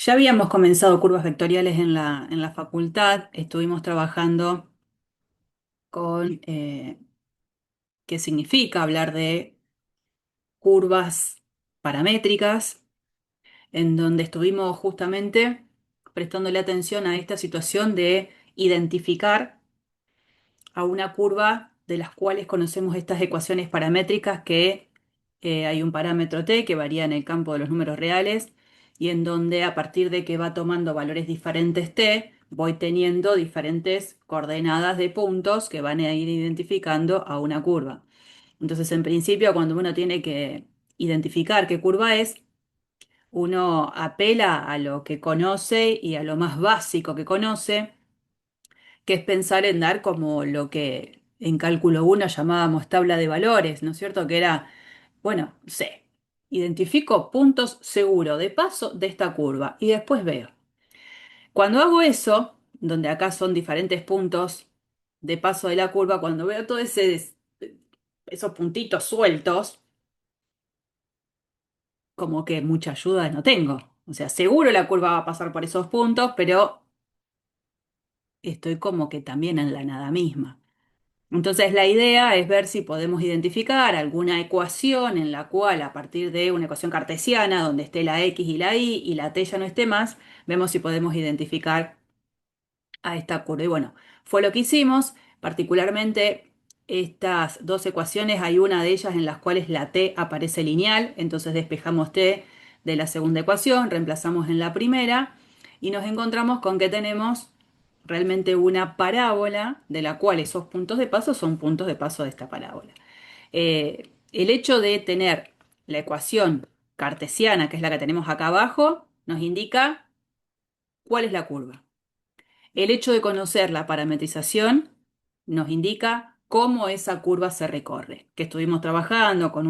Ya habíamos comenzado curvas vectoriales en la facultad, estuvimos trabajando con qué significa hablar de curvas paramétricas, en donde estuvimos justamente prestándole atención a esta situación de identificar a una curva de las cuales conocemos estas ecuaciones paramétricas que hay un parámetro t que varía en el campo de los números reales y en donde a partir de que va tomando valores diferentes t, voy teniendo diferentes coordenadas de puntos que van a ir identificando a una curva. Entonces, en principio, cuando uno tiene que identificar qué curva es, uno apela a lo que conoce y a lo más básico que conoce, que es pensar en dar como lo que en cálculo uno llamábamos tabla de valores, ¿no es cierto? Que era, bueno, sé, identifico puntos seguros de paso de esta curva y después veo. Cuando hago eso, donde acá son diferentes puntos de paso de la curva, cuando veo todos esos puntitos sueltos, como que mucha ayuda no tengo. O sea, seguro la curva va a pasar por esos puntos, pero estoy como que también en la nada misma. Entonces la idea es ver si podemos identificar alguna ecuación en la cual a partir de una ecuación cartesiana donde esté la x y la y la t ya no esté más, vemos si podemos identificar a esta curva. Y bueno, fue lo que hicimos, particularmente estas dos ecuaciones, hay una de ellas en las cuales la t aparece lineal, entonces despejamos t de la segunda ecuación, reemplazamos en la primera y nos encontramos con que tenemos realmente una parábola de la cual esos puntos de paso son puntos de paso de esta parábola. El hecho de tener la ecuación cartesiana, que es la que tenemos acá abajo, nos indica cuál es la curva. El hecho de conocer la parametrización nos indica cómo esa curva se recorre, que estuvimos trabajando con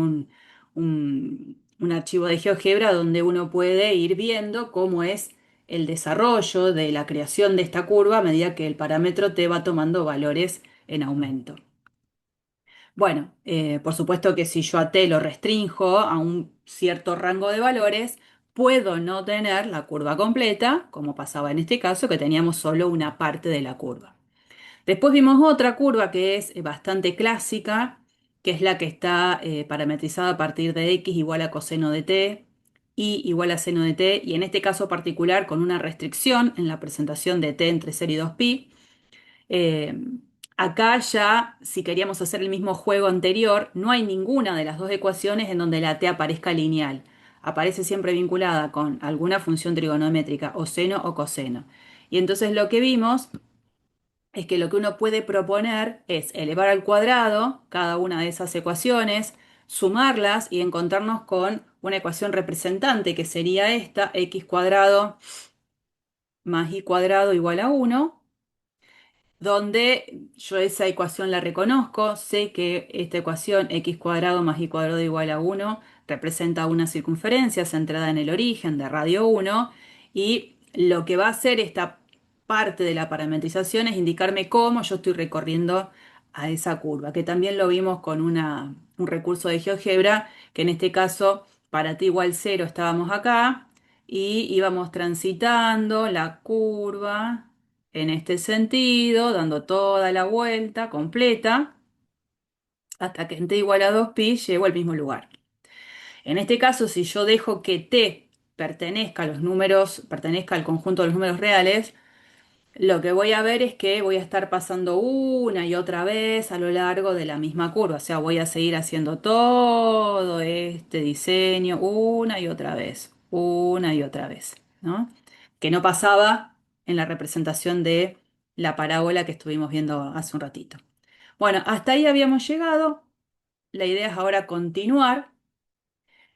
un archivo de GeoGebra donde uno puede ir viendo cómo es el desarrollo de la creación de esta curva a medida que el parámetro t va tomando valores en aumento. Bueno, por supuesto que si yo a t lo restrinjo a un cierto rango de valores, puedo no tener la curva completa, como pasaba en este caso, que teníamos solo una parte de la curva. Después vimos otra curva que es bastante clásica, que es la que está parametrizada a partir de x igual a coseno de t, y igual a seno de t, y en este caso particular con una restricción en la presentación de t entre 0 y 2pi. Eh, Acá ya, si queríamos hacer el mismo juego anterior, no hay ninguna de las dos ecuaciones en donde la t aparezca lineal. Aparece siempre vinculada con alguna función trigonométrica, o seno o coseno. Y entonces lo que vimos es que lo que uno puede proponer es elevar al cuadrado cada una de esas ecuaciones, sumarlas y encontrarnos con una ecuación representante que sería esta, x cuadrado más y cuadrado igual a 1, donde yo esa ecuación la reconozco, sé que esta ecuación x cuadrado más y cuadrado igual a 1 representa una circunferencia centrada en el origen de radio 1 y lo que va a hacer esta parte de la parametrización es indicarme cómo yo estoy recorriendo a esa curva, que también lo vimos con un recurso de GeoGebra, que en este caso para t igual 0 estábamos acá y íbamos transitando la curva en este sentido, dando toda la vuelta completa, hasta que en t igual a 2pi llego al mismo lugar. En este caso, si yo dejo que t pertenezca a los números, pertenezca al conjunto de los números reales, lo que voy a ver es que voy a estar pasando una y otra vez a lo largo de la misma curva. O sea, voy a seguir haciendo todo este diseño una y otra vez, ¿no? Que no pasaba en la representación de la parábola que estuvimos viendo hace un ratito. Bueno, hasta ahí habíamos llegado. La idea es ahora continuar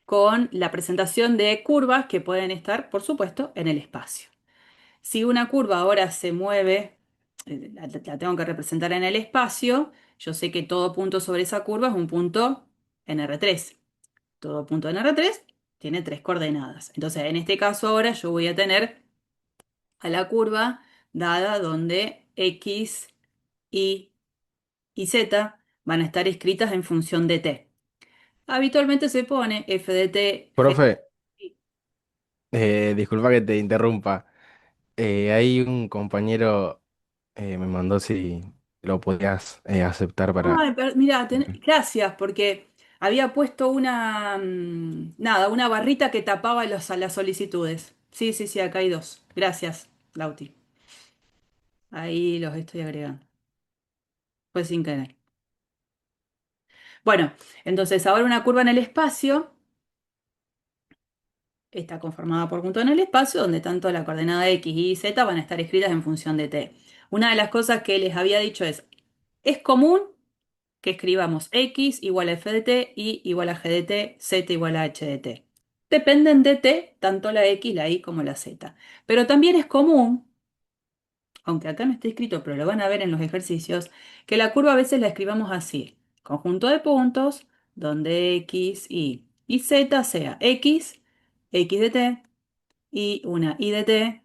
con la presentación de curvas que pueden estar, por supuesto, en el espacio. Si una curva ahora se mueve, la tengo que representar en el espacio, yo sé que todo punto sobre esa curva es un punto en R3. Todo punto en R3 tiene tres coordenadas. Entonces, en este caso ahora yo voy a tener a la curva dada donde X, y Z van a estar escritas en función de t. Habitualmente se pone f de t, g. Profe, Disculpa que te interrumpa. Hay un compañero me mandó si lo podías aceptar para... Ay, mira, gracias, porque había puesto una, nada, una barrita que tapaba a las solicitudes. Sí, sí, sí, acá hay dos. Gracias, Lauti. Ahí los estoy agregando. Pues sin querer. Bueno, entonces ahora una curva en el espacio está conformada por puntos en el espacio donde tanto la coordenada x y z van a estar escritas en función de t. Una de las cosas que les había dicho es común que escribamos x igual a f de t, y igual a g de t, z igual a h de t. Dependen de t tanto la x, la y como la z. Pero también es común, aunque acá no esté escrito, pero lo van a ver en los ejercicios, que la curva a veces la escribamos así. Conjunto de puntos donde x, y z sea x, x de t, y una y de t,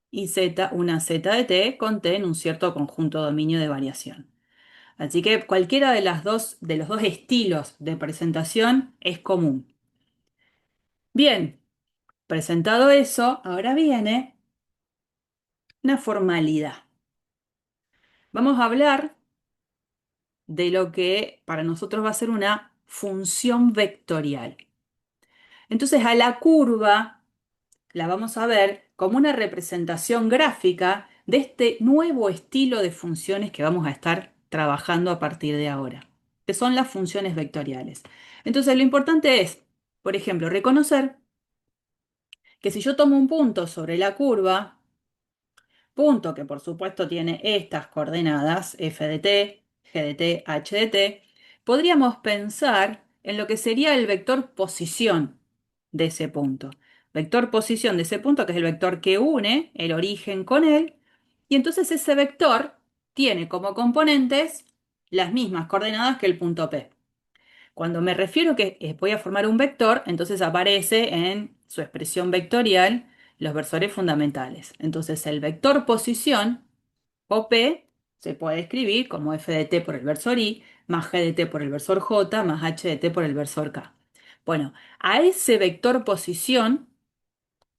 y z, una z de t, con t en un cierto conjunto dominio de variación. Así que cualquiera de los dos estilos de presentación es común. Bien, presentado eso, ahora viene una formalidad. Vamos a hablar de lo que para nosotros va a ser una función vectorial. Entonces a la curva la vamos a ver como una representación gráfica de este nuevo estilo de funciones que vamos a estar trabajando a partir de ahora, que son las funciones vectoriales. Entonces, lo importante es, por ejemplo, reconocer que si yo tomo un punto sobre la curva, punto que por supuesto tiene estas coordenadas, f de t, g de t, h de t, podríamos pensar en lo que sería el vector posición de ese punto. Vector posición de ese punto, que es el vector que une el origen con él, y entonces ese vector tiene como componentes las mismas coordenadas que el punto P. Cuando me refiero que voy a formar un vector, entonces aparece en su expresión vectorial los versores fundamentales. Entonces el vector posición, o P, se puede escribir como f de t por el versor i, más g de t por el versor j, más h de t por el versor k. Bueno, a ese vector posición,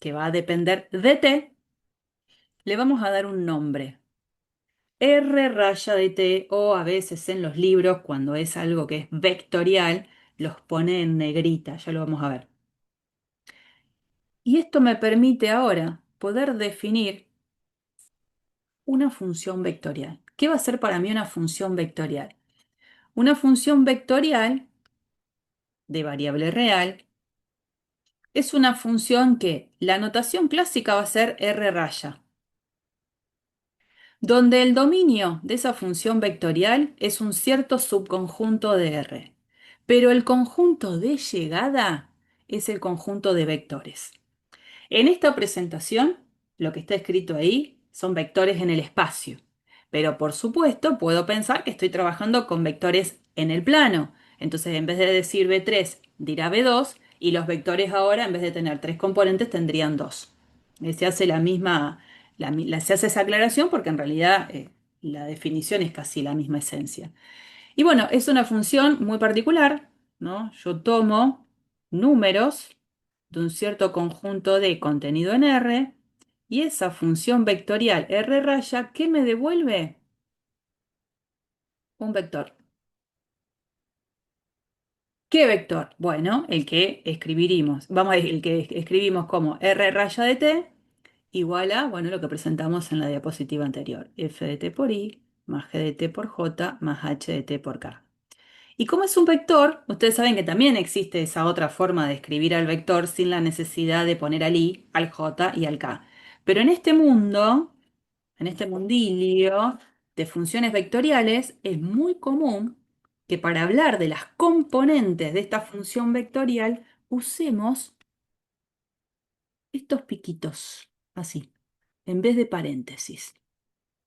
que va a depender de t, le vamos a dar un nombre. R raya de t, o a veces en los libros, cuando es algo que es vectorial, los pone en negrita, ya lo vamos a ver. Y esto me permite ahora poder definir una función vectorial. ¿Qué va a ser para mí una función vectorial? Una función vectorial de variable real es una función que la notación clásica va a ser R raya, donde el dominio de esa función vectorial es un cierto subconjunto de R, pero el conjunto de llegada es el conjunto de vectores. En esta presentación, lo que está escrito ahí son vectores en el espacio, pero por supuesto puedo pensar que estoy trabajando con vectores en el plano. Entonces, en vez de decir B3, dirá B2, y los vectores ahora, en vez de tener tres componentes, tendrían dos. Se hace la misma, se hace esa aclaración porque en realidad la definición es casi la misma esencia. Y bueno, es una función muy particular, ¿no? Yo tomo números de un cierto conjunto de contenido en R, y esa función vectorial R raya, ¿qué me devuelve? Un vector. ¿Qué vector? Bueno, el que escribiremos. Vamos a decir, el que escribimos como R raya de t igual a, bueno, lo que presentamos en la diapositiva anterior. F de t por i más g de t por j más h de t por k. Y como es un vector, ustedes saben que también existe esa otra forma de escribir al vector sin la necesidad de poner al i, al j y al k. Pero en este mundo, en este mundilio de funciones vectoriales, es muy común que para hablar de las componentes de esta función vectorial usemos estos piquitos, así, en vez de paréntesis.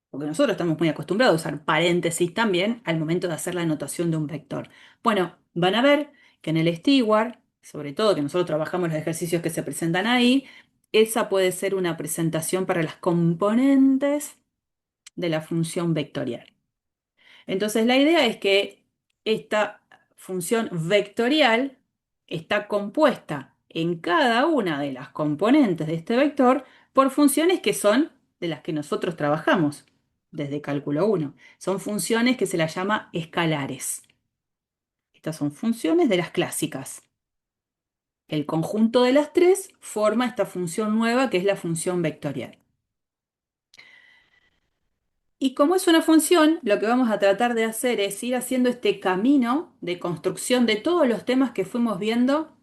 Porque nosotros estamos muy acostumbrados a usar paréntesis también al momento de hacer la anotación de un vector. Bueno, van a ver que en el steward, sobre todo que nosotros trabajamos los ejercicios que se presentan ahí, esa puede ser una presentación para las componentes de la función vectorial. Entonces, la idea es que esta función vectorial está compuesta en cada una de las componentes de este vector por funciones que son de las que nosotros trabajamos desde cálculo uno. Son funciones que se las llama escalares. Estas son funciones de las clásicas. El conjunto de las tres forma esta función nueva que es la función vectorial. Y como es una función, lo que vamos a tratar de hacer es ir haciendo este camino de construcción de todos los temas que fuimos viendo,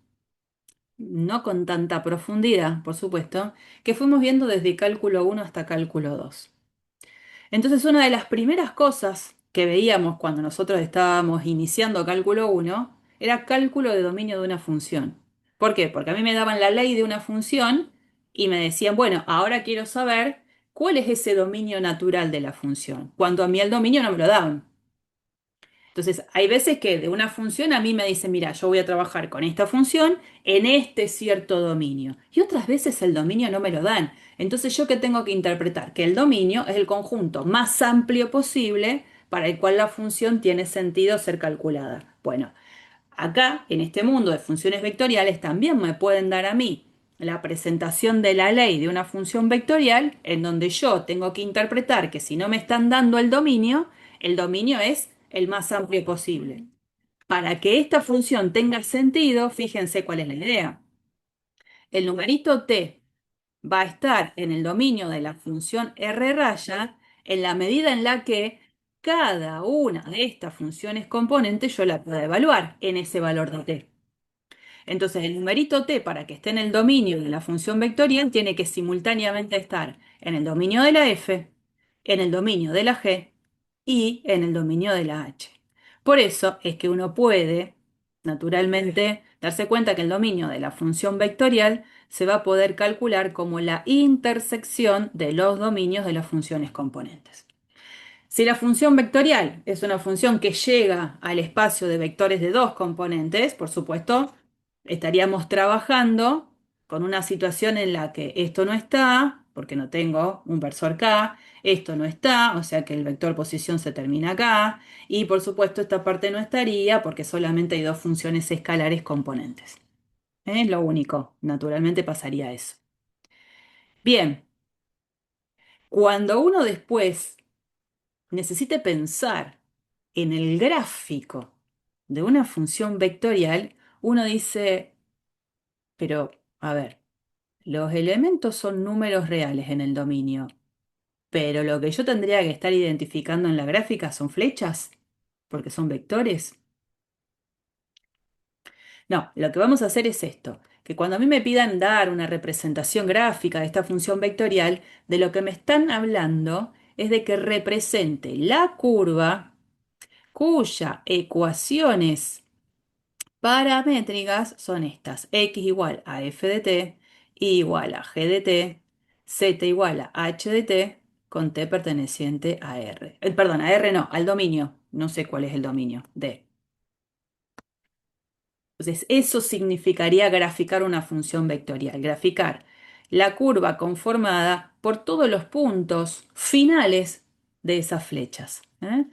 no con tanta profundidad, por supuesto, que fuimos viendo desde cálculo uno hasta cálculo 2. Entonces, una de las primeras cosas que veíamos cuando nosotros estábamos iniciando cálculo uno era cálculo de dominio de una función. ¿Por qué? Porque a mí me daban la ley de una función y me decían, bueno, ahora quiero saber cuál es ese dominio natural de la función, cuando a mí el dominio no me lo daban. Entonces, hay veces que de una función a mí me dicen, mira, yo voy a trabajar con esta función en este cierto dominio. Y otras veces el dominio no me lo dan. Entonces, ¿yo qué tengo que interpretar? Que el dominio es el conjunto más amplio posible para el cual la función tiene sentido ser calculada. Bueno, acá, en este mundo de funciones vectoriales, también me pueden dar a mí la presentación de la ley de una función vectorial en donde yo tengo que interpretar que si no me están dando el dominio es el más amplio posible. Para que esta función tenga sentido, fíjense cuál es la idea. El numerito t va a estar en el dominio de la función r raya en la medida en la que cada una de estas funciones componentes yo la pueda evaluar en ese valor de t. Entonces, el numerito t, para que esté en el dominio de la función vectorial, tiene que simultáneamente estar en el dominio de la f, en el dominio de la g y en el dominio de la h. Por eso es que uno puede, naturalmente, darse cuenta que el dominio de la función vectorial se va a poder calcular como la intersección de los dominios de las funciones componentes. Si la función vectorial es una función que llega al espacio de vectores de dos componentes, por supuesto, estaríamos trabajando con una situación en la que esto no está, porque no tengo un versor K, esto no está, o sea que el vector posición se termina acá, y por supuesto esta parte no estaría porque solamente hay dos funciones escalares componentes. Es lo único, naturalmente pasaría eso. Bien, cuando uno después necesite pensar en el gráfico de una función vectorial, uno dice, pero, a ver, los elementos son números reales en el dominio, pero lo que yo tendría que estar identificando en la gráfica son flechas, porque son vectores. No, lo que vamos a hacer es esto, que cuando a mí me pidan dar una representación gráfica de esta función vectorial, de lo que me están hablando es de que represente la curva cuya ecuaciones paramétricas son estas: x igual a f de t, y igual a g de t, z igual a h de t, con t perteneciente a r. Perdón, a r no, al dominio. No sé cuál es el dominio, d. Entonces, eso significaría graficar una función vectorial, graficar la curva conformada por todos los puntos finales de esas flechas. ¿Eh?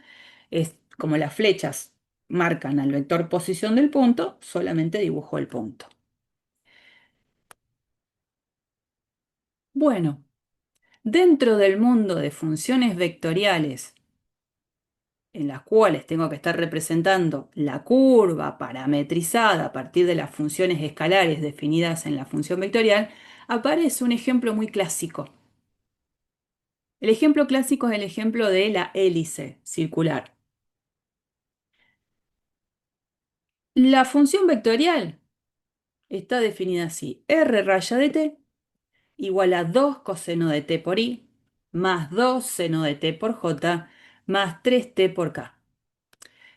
Es como las flechas marcan al vector posición del punto, solamente dibujo el punto. Bueno, dentro del mundo de funciones vectoriales, en las cuales tengo que estar representando la curva parametrizada a partir de las funciones escalares definidas en la función vectorial, aparece un ejemplo muy clásico. El ejemplo clásico es el ejemplo de la hélice circular. La función vectorial está definida así: r raya de t igual a 2 coseno de t por i más 2 seno de t por j más 3t por k.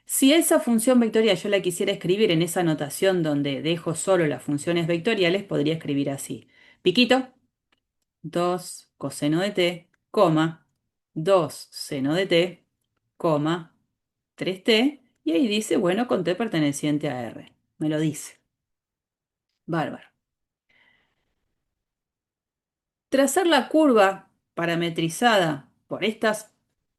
Si esa función vectorial yo la quisiera escribir en esa notación donde dejo solo las funciones vectoriales, podría escribir así: piquito, 2 coseno de t, coma, 2 seno de t, coma, 3t, y ahí dice, bueno, con t perteneciente a r. Me lo dice. Bárbaro. Trazar la curva parametrizada por estas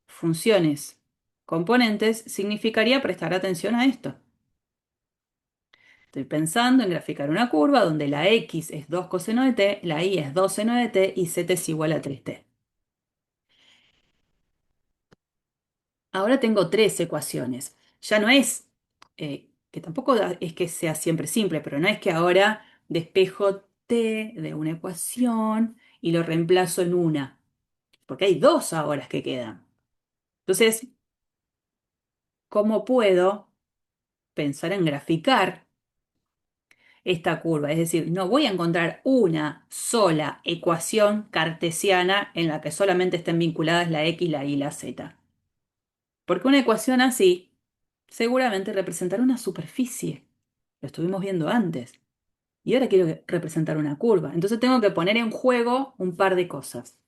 funciones componentes significaría prestar atención a esto. Estoy pensando en graficar una curva donde la x es 2 coseno de t, la y es 2 seno de t y z es igual a 3t. Ahora tengo tres ecuaciones. Ya no es, que tampoco es que sea siempre simple, pero no es que ahora despejo t de una ecuación y lo reemplazo en una, porque hay dos ahora que quedan. Entonces, ¿cómo puedo pensar en graficar esta curva? Es decir, no voy a encontrar una sola ecuación cartesiana en la que solamente estén vinculadas la x, la y, la z. Porque una ecuación así seguramente representará una superficie. Lo estuvimos viendo antes. Y ahora quiero representar una curva. Entonces tengo que poner en juego un par de cosas.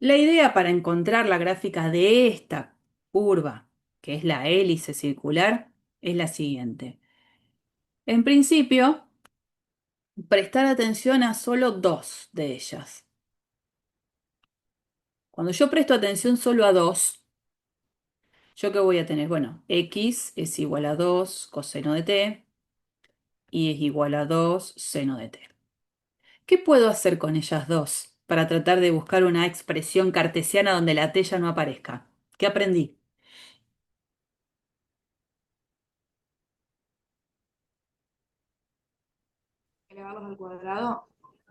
La idea para encontrar la gráfica de esta curva, que es la hélice circular, es la siguiente. En principio, prestar atención a solo dos de ellas. Cuando yo presto atención solo a dos, ¿yo qué voy a tener? Bueno, x es igual a 2 coseno de t y es igual a 2 seno de t. ¿Qué puedo hacer con ellas dos para tratar de buscar una expresión cartesiana donde la t ya no aparezca? ¿Qué aprendí? Elevarlos al cuadrado.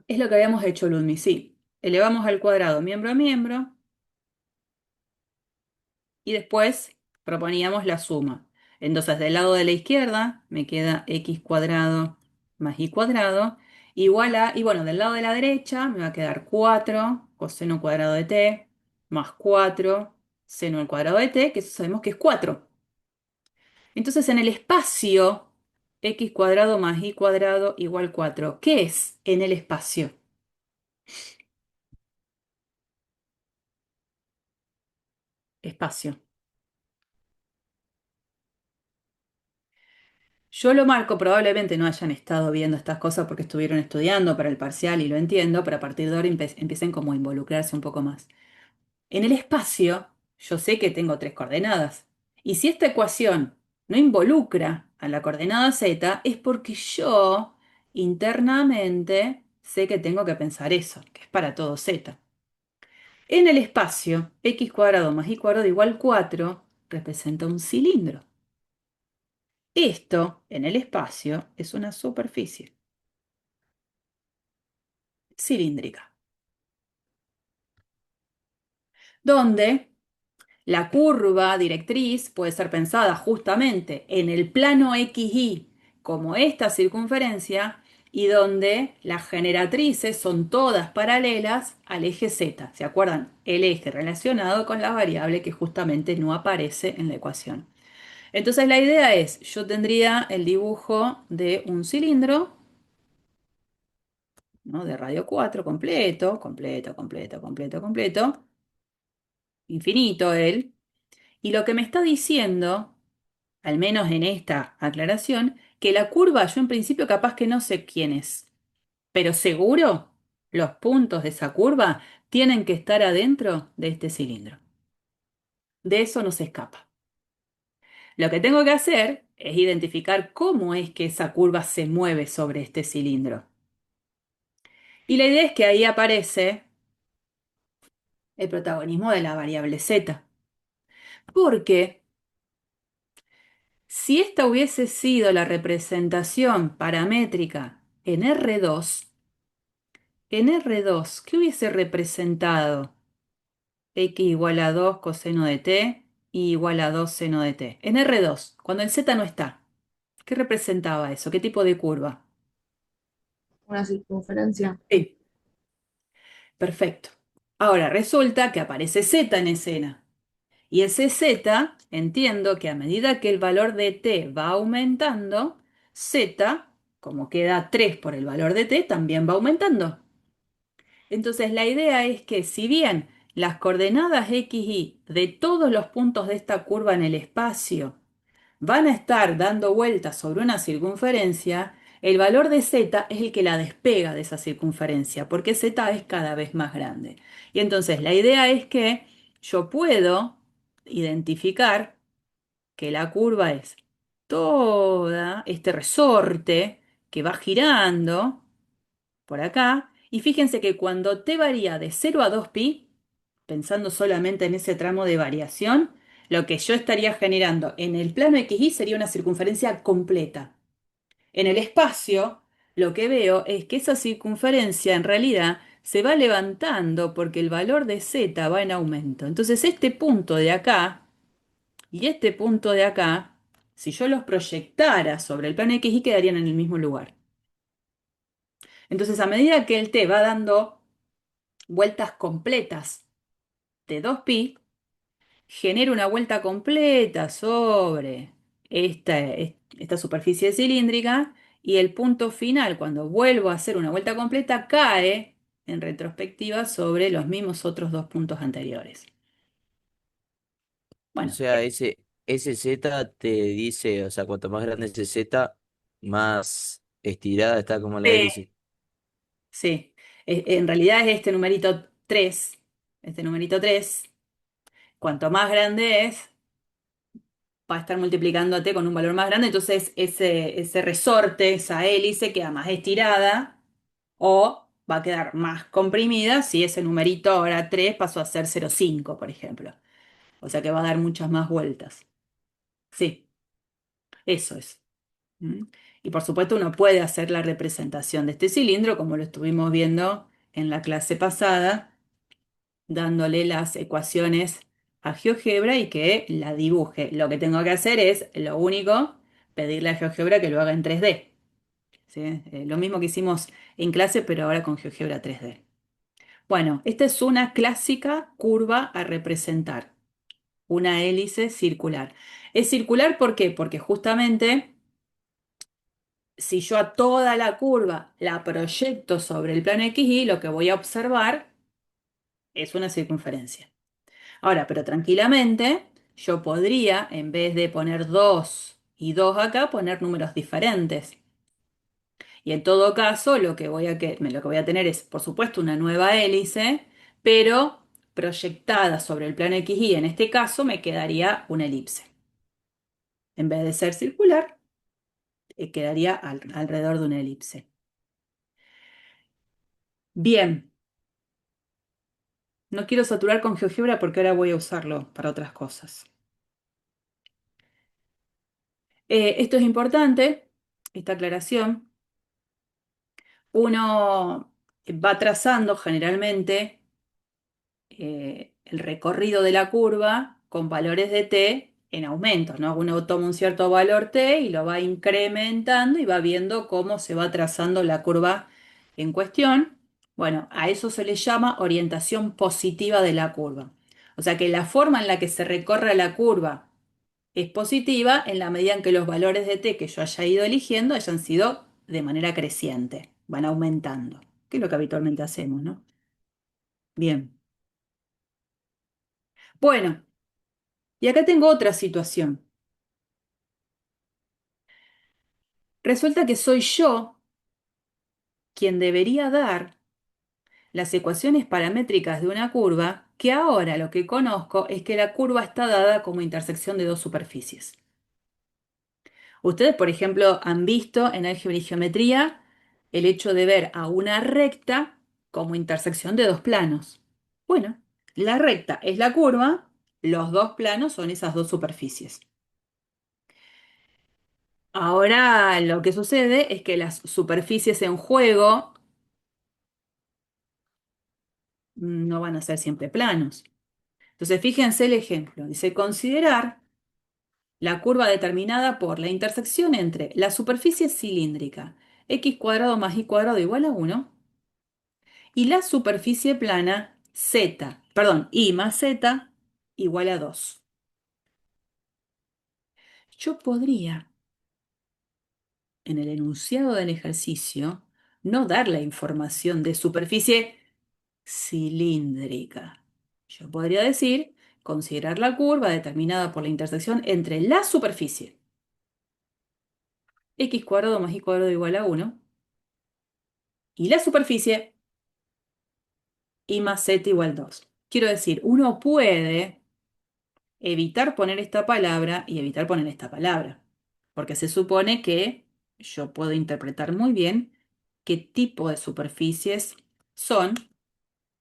Es lo que habíamos hecho, Ludmi, sí. Elevamos al cuadrado miembro a miembro y después proponíamos la suma. Entonces, del lado de la izquierda me queda x cuadrado más y cuadrado igual a, y bueno, del lado de la derecha me va a quedar 4 coseno cuadrado de t más 4 seno al cuadrado de t, que eso sabemos que es 4. Entonces, en el espacio, x cuadrado más y cuadrado igual 4. ¿Qué es en el espacio? Espacio. Yo lo marco, probablemente no hayan estado viendo estas cosas porque estuvieron estudiando para el parcial y lo entiendo, pero a partir de ahora empiecen como a involucrarse un poco más. En el espacio, yo sé que tengo tres coordenadas. Y si esta ecuación no involucra a la coordenada z, es porque yo internamente sé que tengo que pensar eso, que es para todo z. En el espacio, x cuadrado más y cuadrado igual 4 representa un cilindro. Esto, en el espacio, es una superficie cilíndrica, donde la curva directriz puede ser pensada justamente en el plano XY como esta circunferencia y donde las generatrices son todas paralelas al eje Z. ¿Se acuerdan? El eje relacionado con la variable que justamente no aparece en la ecuación. Entonces la idea es, yo tendría el dibujo de un cilindro, ¿no? De radio 4 completo, completo, completo, completo, completo, infinito él. Y lo que me está diciendo, al menos en esta aclaración, que la curva yo en principio capaz que no sé quién es, pero seguro los puntos de esa curva tienen que estar adentro de este cilindro. De eso no se escapa. Lo que tengo que hacer es identificar cómo es que esa curva se mueve sobre este cilindro. Y la idea es que ahí aparece el protagonismo de la variable z. Porque si esta hubiese sido la representación paramétrica en R2, ¿qué hubiese representado? X igual a 2 coseno de t y igual a 2 seno de t. En R2, cuando el z no está, ¿qué representaba eso? ¿Qué tipo de curva? Una circunferencia. Sí, perfecto. Ahora resulta que aparece z en escena. Y ese z, entiendo que a medida que el valor de t va aumentando, z, como queda 3 por el valor de t, también va aumentando. Entonces la idea es que si bien las coordenadas x, y de todos los puntos de esta curva en el espacio van a estar dando vueltas sobre una circunferencia, el valor de z es el que la despega de esa circunferencia, porque z es cada vez más grande. Y entonces la idea es que yo puedo identificar que la curva es todo este resorte que va girando por acá. Y fíjense que cuando t varía de 0 a 2pi, pensando solamente en ese tramo de variación, lo que yo estaría generando en el plano XY sería una circunferencia completa. En el espacio, lo que veo es que esa circunferencia en realidad se va levantando porque el valor de z va en aumento. Entonces este punto de acá y este punto de acá, si yo los proyectara sobre el plano XY, quedarían en el mismo lugar. Entonces, a medida que el t va dando vueltas completas de 2pi, genera una vuelta completa sobre esta superficie cilíndrica y el punto final, cuando vuelvo a hacer una vuelta completa, cae en retrospectiva sobre los mismos otros dos puntos anteriores. O Bueno, sea, ese Z te dice, o sea, cuanto más grande ese Z, más estirada está como la sí, hélice. sí. En realidad es este numerito 3. Este numerito 3, cuanto más grande es, va a estar multiplicándote con un valor más grande, entonces ese resorte, esa hélice queda más estirada o va a quedar más comprimida si ese numerito ahora 3 pasó a ser 0,5, por ejemplo. O sea que va a dar muchas más vueltas. Sí, eso es. ¿Mm? Y por supuesto uno puede hacer la representación de este cilindro como lo estuvimos viendo en la clase pasada, dándole las ecuaciones a GeoGebra y que la dibuje. Lo que tengo que hacer es, lo único, pedirle a GeoGebra que lo haga en 3D. ¿Sí? Lo mismo que hicimos en clase, pero ahora con GeoGebra 3D. Bueno, esta es una clásica curva a representar, una hélice circular. Es circular, ¿por qué? Porque justamente si yo a toda la curva la proyecto sobre el plano XY, lo que voy a observar es una circunferencia. Ahora, pero tranquilamente, yo podría, en vez de poner 2 y 2 acá, poner números diferentes. Y en todo caso, lo que voy a tener es, por supuesto, una nueva hélice, pero proyectada sobre el plano XY. En este caso, me quedaría una elipse. En vez de ser circular, quedaría alrededor de una elipse. Bien, no quiero saturar con GeoGebra porque ahora voy a usarlo para otras cosas. Esto es importante, esta aclaración. Uno va trazando generalmente el recorrido de la curva con valores de t en aumento, ¿no? Uno toma un cierto valor t y lo va incrementando y va viendo cómo se va trazando la curva en cuestión. Bueno, a eso se le llama orientación positiva de la curva. O sea que la forma en la que se recorre la curva es positiva en la medida en que los valores de t que yo haya ido eligiendo hayan sido de manera creciente, van aumentando, que es lo que habitualmente hacemos, ¿no? Bien. Bueno, y acá tengo otra situación. Resulta que soy yo quien debería dar las ecuaciones paramétricas de una curva, que ahora lo que conozco es que la curva está dada como intersección de dos superficies. Ustedes, por ejemplo, han visto en álgebra y geometría el hecho de ver a una recta como intersección de dos planos. Bueno, la recta es la curva, los dos planos son esas dos superficies. Ahora lo que sucede es que las superficies en juego no van a ser siempre planos. Entonces, fíjense el ejemplo. Dice, considerar la curva determinada por la intersección entre la superficie cilíndrica x cuadrado más y cuadrado igual a 1 y la superficie plana z, perdón, y más z igual a 2. Yo podría, en el enunciado del ejercicio, no dar la información de superficie cilíndrica. Yo podría decir, considerar la curva determinada por la intersección entre la superficie x cuadrado más y cuadrado igual a 1 y la superficie y más z igual a 2. Quiero decir, uno puede evitar poner esta palabra y evitar poner esta palabra. porque se supone que yo puedo interpretar muy bien qué tipo de superficies son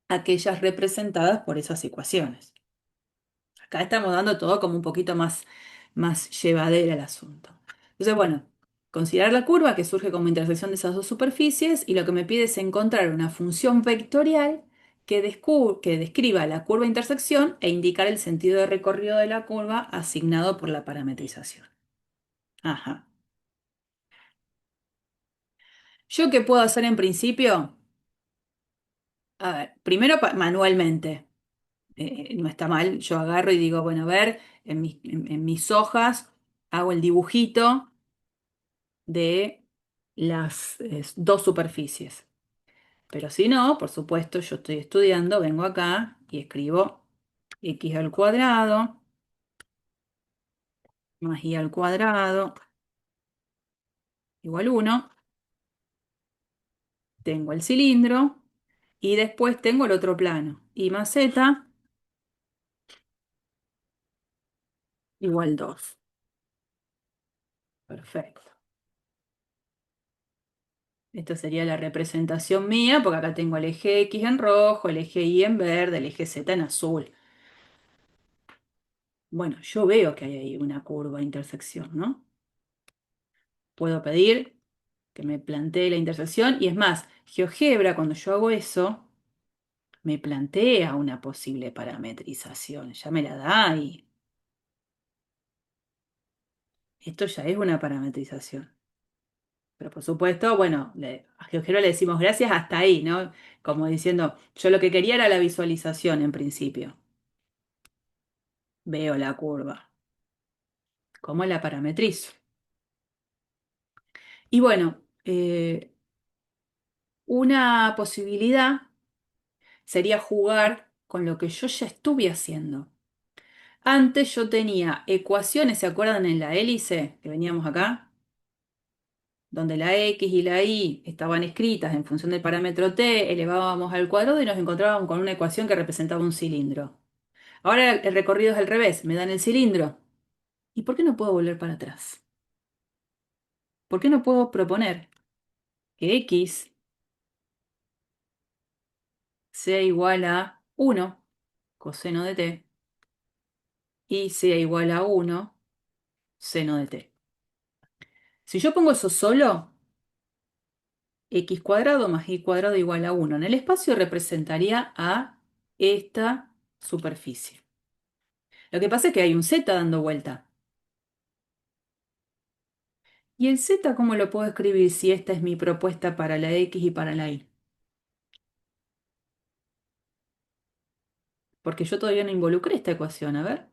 aquellas representadas por esas ecuaciones. Acá estamos dando todo como un poquito más llevadera el asunto. Entonces, bueno, considerar la curva que surge como intersección de esas dos superficies y lo que me pide es encontrar una función vectorial que describa la curva de intersección e indicar el sentido de recorrido de la curva asignado por la parametrización. Ajá. ¿Yo qué puedo hacer en principio? A ver, primero manualmente. No está mal, yo agarro y digo, bueno, a ver, en mis hojas hago el dibujito de las dos superficies. Pero si no, por supuesto, yo estoy estudiando, vengo acá y escribo x al cuadrado más y al cuadrado igual 1. Tengo el cilindro y después tengo el otro plano. Y más z igual 2. Perfecto. Esta sería la representación mía, porque acá tengo el eje X en rojo, el eje Y en verde, el eje Z en azul. Bueno, yo veo que hay ahí una curva de intersección, ¿no? Puedo pedir que me plantee la intersección y es más, GeoGebra, cuando yo hago eso, me plantea una posible parametrización, ya me la da y esto ya es una parametrización. Pero por supuesto, bueno, a GeoGebra le decimos gracias hasta ahí, ¿no? Como diciendo, yo lo que quería era la visualización en principio. Veo la curva. ¿Cómo la parametrizo? Y bueno, una posibilidad sería jugar con lo que yo ya estuve haciendo. Antes yo tenía ecuaciones, ¿se acuerdan en la hélice que veníamos acá? Donde la x y la y estaban escritas en función del parámetro t, elevábamos al cuadrado y nos encontrábamos con una ecuación que representaba un cilindro. Ahora el recorrido es al revés, me dan el cilindro. ¿Y por qué no puedo volver para atrás? ¿Por qué no puedo proponer que x sea igual a 1 coseno de t y sea igual a 1 seno de t? Si yo pongo eso solo, x cuadrado más y cuadrado igual a 1 en el espacio representaría a esta superficie. Lo que pasa es que hay un z dando vuelta. ¿Y el z cómo lo puedo escribir si esta es mi propuesta para la x y para la y? Porque yo todavía no involucré esta ecuación. A ver,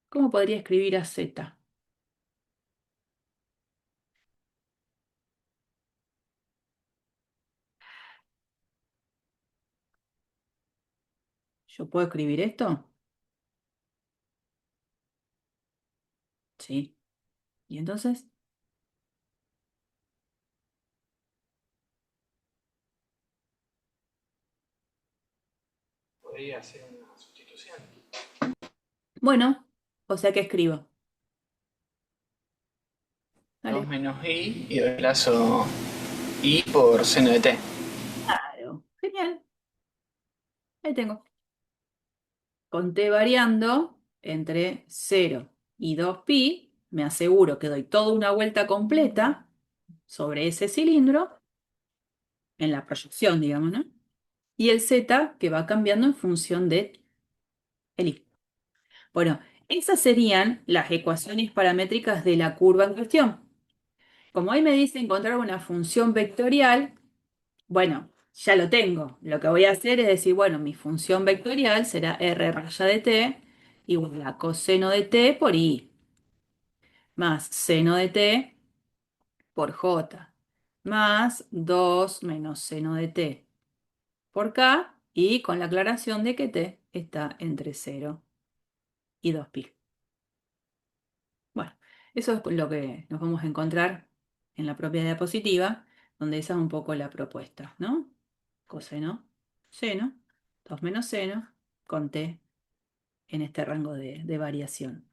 ¿cómo podría escribir a z? ¿Yo puedo escribir esto? Sí. ¿Y entonces? Podría hacer una sustitución. Bueno, o sea que escribo. 2 Dale. menos y reemplazo i por seno de t. Claro. Genial. Ahí tengo. Con t variando entre 0 y 2pi, me aseguro que doy toda una vuelta completa sobre ese cilindro, en la proyección, digamos, ¿no? Y el z que va cambiando en función de el i. Bueno, esas serían las ecuaciones paramétricas de la curva en cuestión. Como ahí me dice encontrar una función vectorial, bueno, ya lo tengo. Lo que voy a hacer es decir, bueno, mi función vectorial será r raya de t igual a coseno de t por i, más seno de t por j, más 2 menos seno de t por k, y con la aclaración de que t está entre 0 y 2pi. Bueno, eso es lo que nos vamos a encontrar en la propia diapositiva, donde esa es un poco la propuesta, ¿no? Coseno, seno, 2 menos seno, con t en este rango de variación.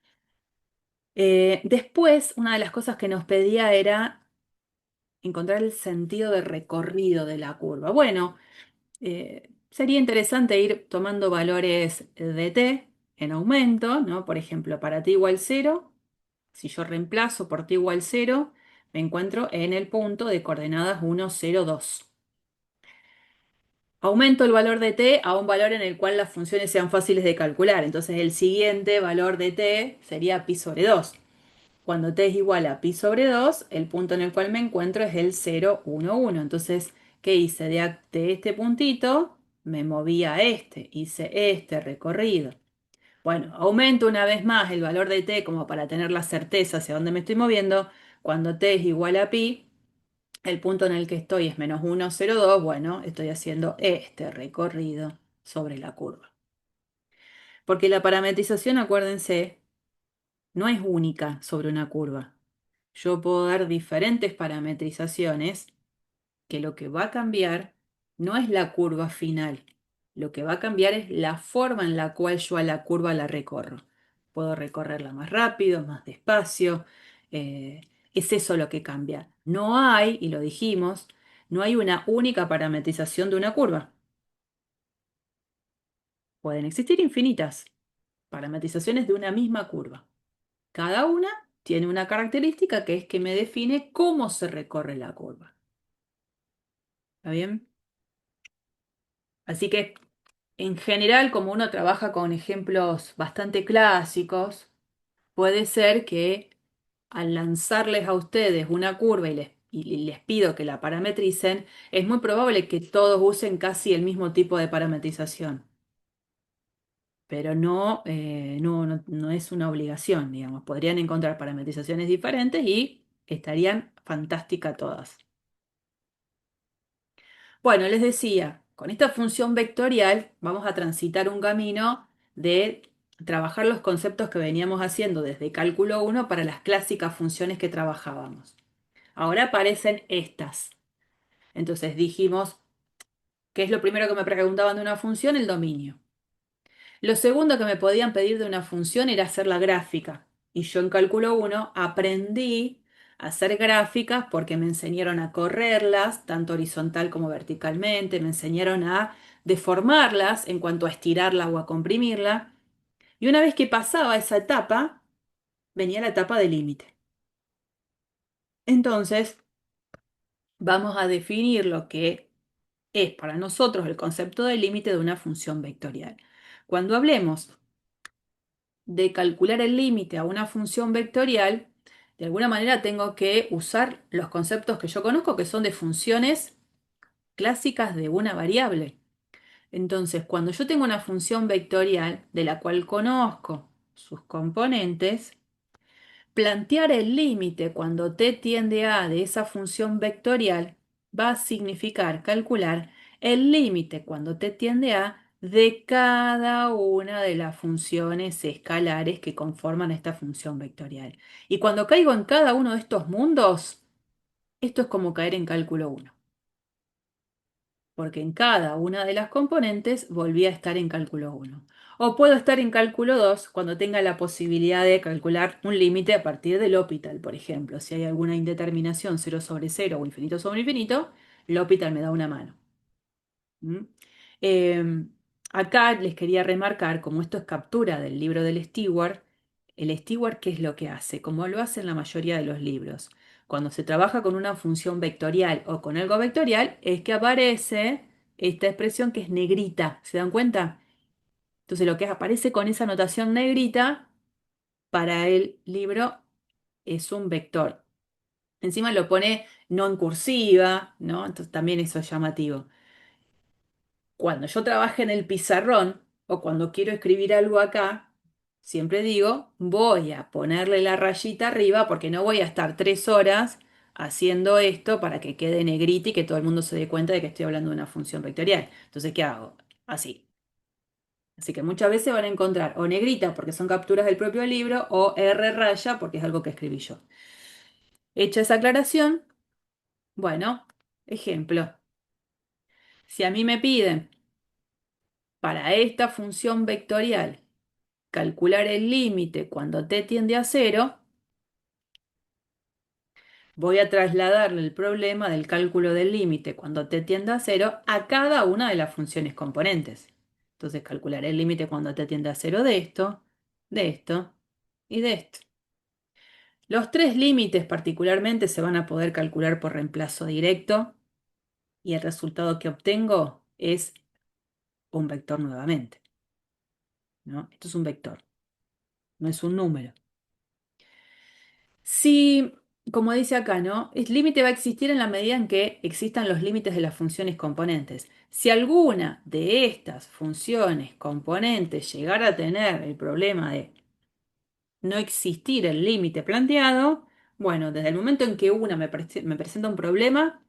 Después, una de las cosas que nos pedía era encontrar el sentido de recorrido de la curva. Bueno, sería interesante ir tomando valores de t en aumento, ¿no? Por ejemplo, para t igual 0, si yo reemplazo por t igual 0, me encuentro en el punto de coordenadas 1, 0, 2. Aumento el valor de t a un valor en el cual las funciones sean fáciles de calcular. Entonces el siguiente valor de t sería pi sobre 2. Cuando t es igual a pi sobre 2, el punto en el cual me encuentro es el 0, 1, 1. Entonces, ¿qué hice? De este puntito me moví a este, hice este recorrido. Bueno, aumento una vez más el valor de t como para tener la certeza hacia dónde me estoy moviendo. Cuando t es igual a pi, el punto en el que estoy es menos 1, 0, 2. Bueno, estoy haciendo este recorrido sobre la curva. Porque la parametrización, acuérdense, no es única sobre una curva. Yo puedo dar diferentes parametrizaciones que lo que va a cambiar no es la curva final. Lo que va a cambiar es la forma en la cual yo a la curva la recorro. Puedo recorrerla más rápido, más despacio. eh, es eso lo que cambia. No hay, y lo dijimos, no hay una única parametrización de una curva. Pueden existir infinitas parametrizaciones de una misma curva. Cada una tiene una característica que es que me define cómo se recorre la curva. ¿Está bien? Así que, en general, como uno trabaja con ejemplos bastante clásicos, puede ser que al lanzarles a ustedes una curva y les pido que la parametricen, es muy probable que todos usen casi el mismo tipo de parametrización. Pero no es una obligación, digamos. Podrían encontrar parametrizaciones diferentes y estarían fantásticas todas. Bueno, les decía, con esta función vectorial vamos a transitar un camino de trabajar los conceptos que veníamos haciendo desde cálculo 1 para las clásicas funciones que trabajábamos. Ahora aparecen estas. Entonces dijimos, ¿qué es lo primero que me preguntaban de una función? El dominio. Lo segundo que me podían pedir de una función era hacer la gráfica. Y yo en cálculo 1 aprendí a hacer gráficas porque me enseñaron a correrlas, tanto horizontal como verticalmente, me enseñaron a deformarlas en cuanto a estirarla o a comprimirla. Y una vez que pasaba esa etapa, venía la etapa de límite. Entonces, vamos a definir lo que es para nosotros el concepto de límite de una función vectorial. Cuando hablemos de calcular el límite a una función vectorial, de alguna manera tengo que usar los conceptos que yo conozco, que son de funciones clásicas de una variable. Entonces, cuando yo tengo una función vectorial de la cual conozco sus componentes, plantear el límite cuando t tiende a de esa función vectorial va a significar calcular el límite cuando t tiende a de cada una de las funciones escalares que conforman esta función vectorial. Y cuando caigo en cada uno de estos mundos, esto es como caer en cálculo 1, porque en cada una de las componentes volví a estar en cálculo 1. O puedo estar en cálculo 2 cuando tenga la posibilidad de calcular un límite a partir del L'Hopital, por ejemplo. Si hay alguna indeterminación 0 sobre 0 o infinito sobre infinito, L'Hopital me da una mano. ¿Mm? Eh, Acá les quería remarcar, como esto es captura del libro del Stewart, el Stewart, ¿qué es lo que hace? Como lo hace en la mayoría de los libros. Cuando se trabaja con una función vectorial o con algo vectorial, es que aparece esta expresión que es negrita. ¿Se dan cuenta? Entonces lo que aparece con esa notación negrita para el libro es un vector. Encima lo pone no en cursiva, ¿no? Entonces también eso es llamativo. Cuando yo trabaje en el pizarrón o cuando quiero escribir algo acá, siempre digo, voy a ponerle la rayita arriba porque no voy a estar 3 horas haciendo esto para que quede negrita y que todo el mundo se dé cuenta de que estoy hablando de una función vectorial. Entonces, ¿qué hago? Así. Así que muchas veces van a encontrar o negrita porque son capturas del propio libro o R raya porque es algo que escribí yo. Hecha esa aclaración, bueno, ejemplo. Si a mí me piden para esta función vectorial calcular el límite cuando t tiende a 0, voy a trasladarle el problema del cálculo del límite cuando t tiende a cero a cada una de las funciones componentes. Entonces calcularé el límite cuando t tiende a cero de esto y de esto. Los tres límites particularmente se van a poder calcular por reemplazo directo y el resultado que obtengo es un vector nuevamente, ¿no? Esto es un vector, no es un número. Si, como dice acá, ¿no? El límite va a existir en la medida en que existan los límites de las funciones componentes. Si alguna de estas funciones componentes llegara a tener el problema de no existir el límite planteado, bueno, desde el momento en que una me presenta un problema,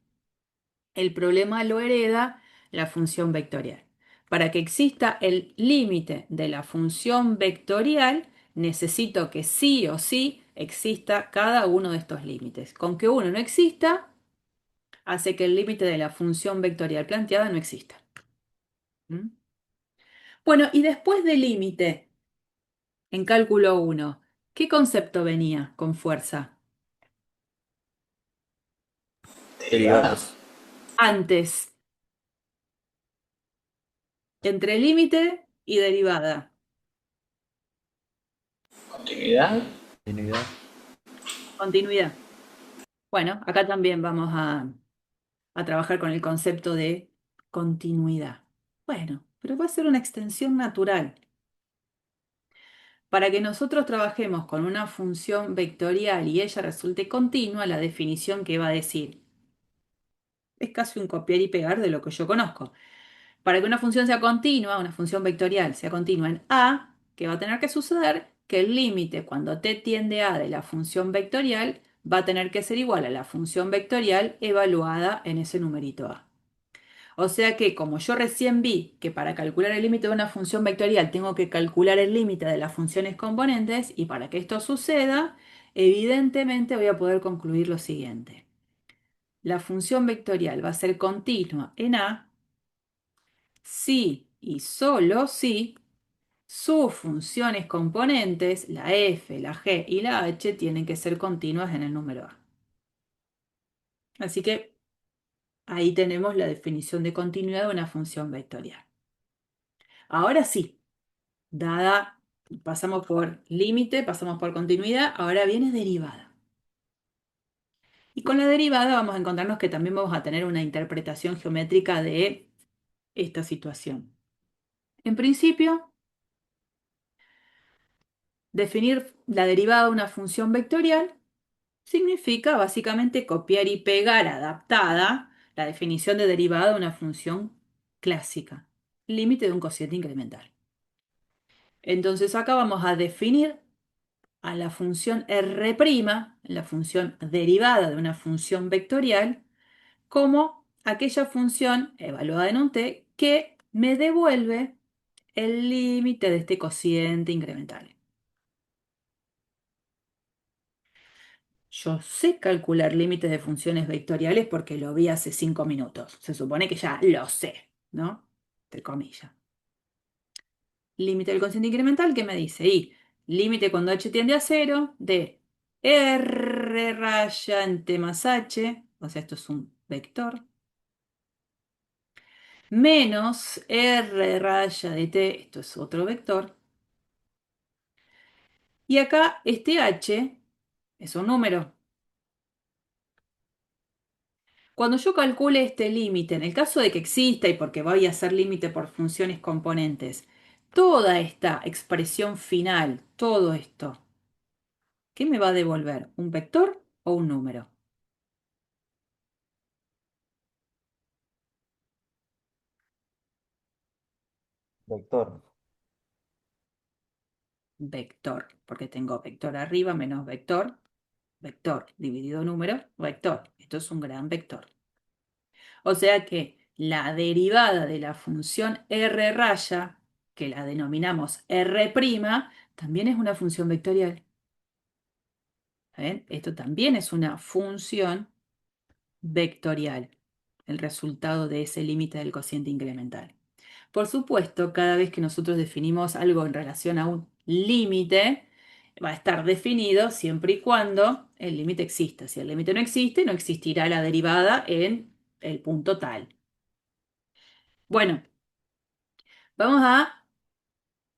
el problema lo hereda la función vectorial. Para que exista el límite de la función vectorial, necesito que sí o sí exista cada uno de estos límites. Con que uno no exista, hace que el límite de la función vectorial planteada no exista. ¿Mm? Bueno, y después del límite, en cálculo 1, ¿qué concepto venía con fuerza? Derivadas. Antes, entre límite y derivada. Continuidad. Continuidad. Continuidad. Bueno, acá también vamos a trabajar con el concepto de continuidad. Bueno, pero va a ser una extensión natural. Para que nosotros trabajemos con una función vectorial y ella resulte continua, la definición que va a decir es casi un copiar y pegar de lo que yo conozco. Para que una función sea continua, una función vectorial sea continua en A, ¿qué va a tener que suceder? Que el límite cuando t tiende a de la función vectorial va a tener que ser igual a la función vectorial evaluada en ese numerito A. O sea que como yo recién vi que para calcular el límite de una función vectorial tengo que calcular el límite de las funciones componentes y para que esto suceda, evidentemente voy a poder concluir lo siguiente. La función vectorial va a ser continua en A si y solo si sus funciones componentes, la f, la g y la h, tienen que ser continuas en el número A. Así que ahí tenemos la definición de continuidad de una función vectorial. Ahora sí, pasamos por límite, pasamos por continuidad, ahora viene derivada. Y con la derivada vamos a encontrarnos que también vamos a tener una interpretación geométrica de esta situación. En principio, definir la derivada de una función vectorial significa básicamente copiar y pegar adaptada la definición de derivada de una función clásica, límite de un cociente incremental. Entonces acá vamos a definir a la función R', la función derivada de una función vectorial, como aquella función evaluada en un t que me devuelve el límite de este cociente incremental. Yo sé calcular límites de funciones vectoriales porque lo vi hace 5 minutos. Se supone que ya lo sé, ¿no? Entre comillas. Límite del cociente incremental, ¿qué me dice? Y límite cuando h tiende a cero de r raya en t más h, o sea, esto es un vector, menos r raya de t, esto es otro vector. Y acá este h es un número. Cuando yo calcule este límite, en el caso de que exista y porque voy a hacer límite por funciones componentes, toda esta expresión final, todo esto, ¿qué me va a devolver? ¿Un vector o un número? Vector. Vector, porque tengo vector arriba menos vector, vector dividido número, vector. Esto es un gran vector. O sea que la derivada de la función r raya, que la denominamos r', también es una función vectorial. ¿Ven? Esto también es una función vectorial, el resultado de ese límite del cociente incremental. Por supuesto, cada vez que nosotros definimos algo en relación a un límite, va a estar definido siempre y cuando el límite exista. Si el límite no existe, no existirá la derivada en el punto tal. Bueno, vamos a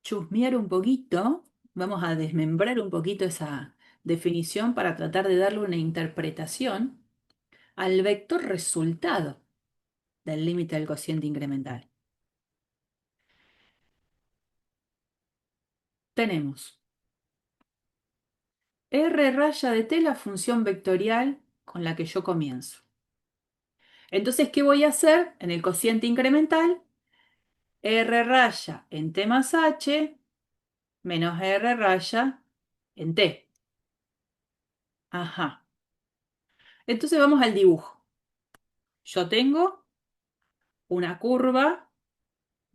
chusmear un poquito, vamos a desmembrar un poquito esa definición para tratar de darle una interpretación al vector resultado del límite del cociente incremental. Tenemos R raya de t la función vectorial con la que yo comienzo. Entonces, ¿qué voy a hacer en el cociente incremental? R raya en t más h menos R raya en t. Ajá. Entonces vamos al dibujo. Yo tengo una curva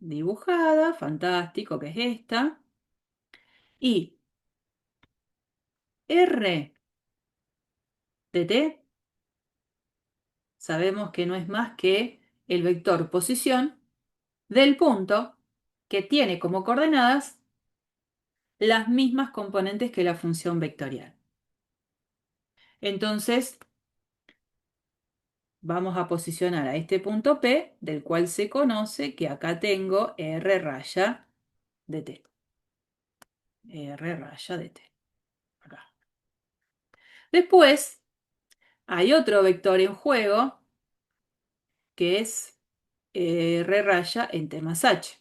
dibujada, fantástico, que es esta, y R de t sabemos que no es más que el vector posición del punto que tiene como coordenadas las mismas componentes que la función vectorial. Entonces, vamos a posicionar a este punto P, del cual se conoce que acá tengo R raya de t. R raya de t. Acá. Después, hay otro vector en juego, que es R raya en t más h,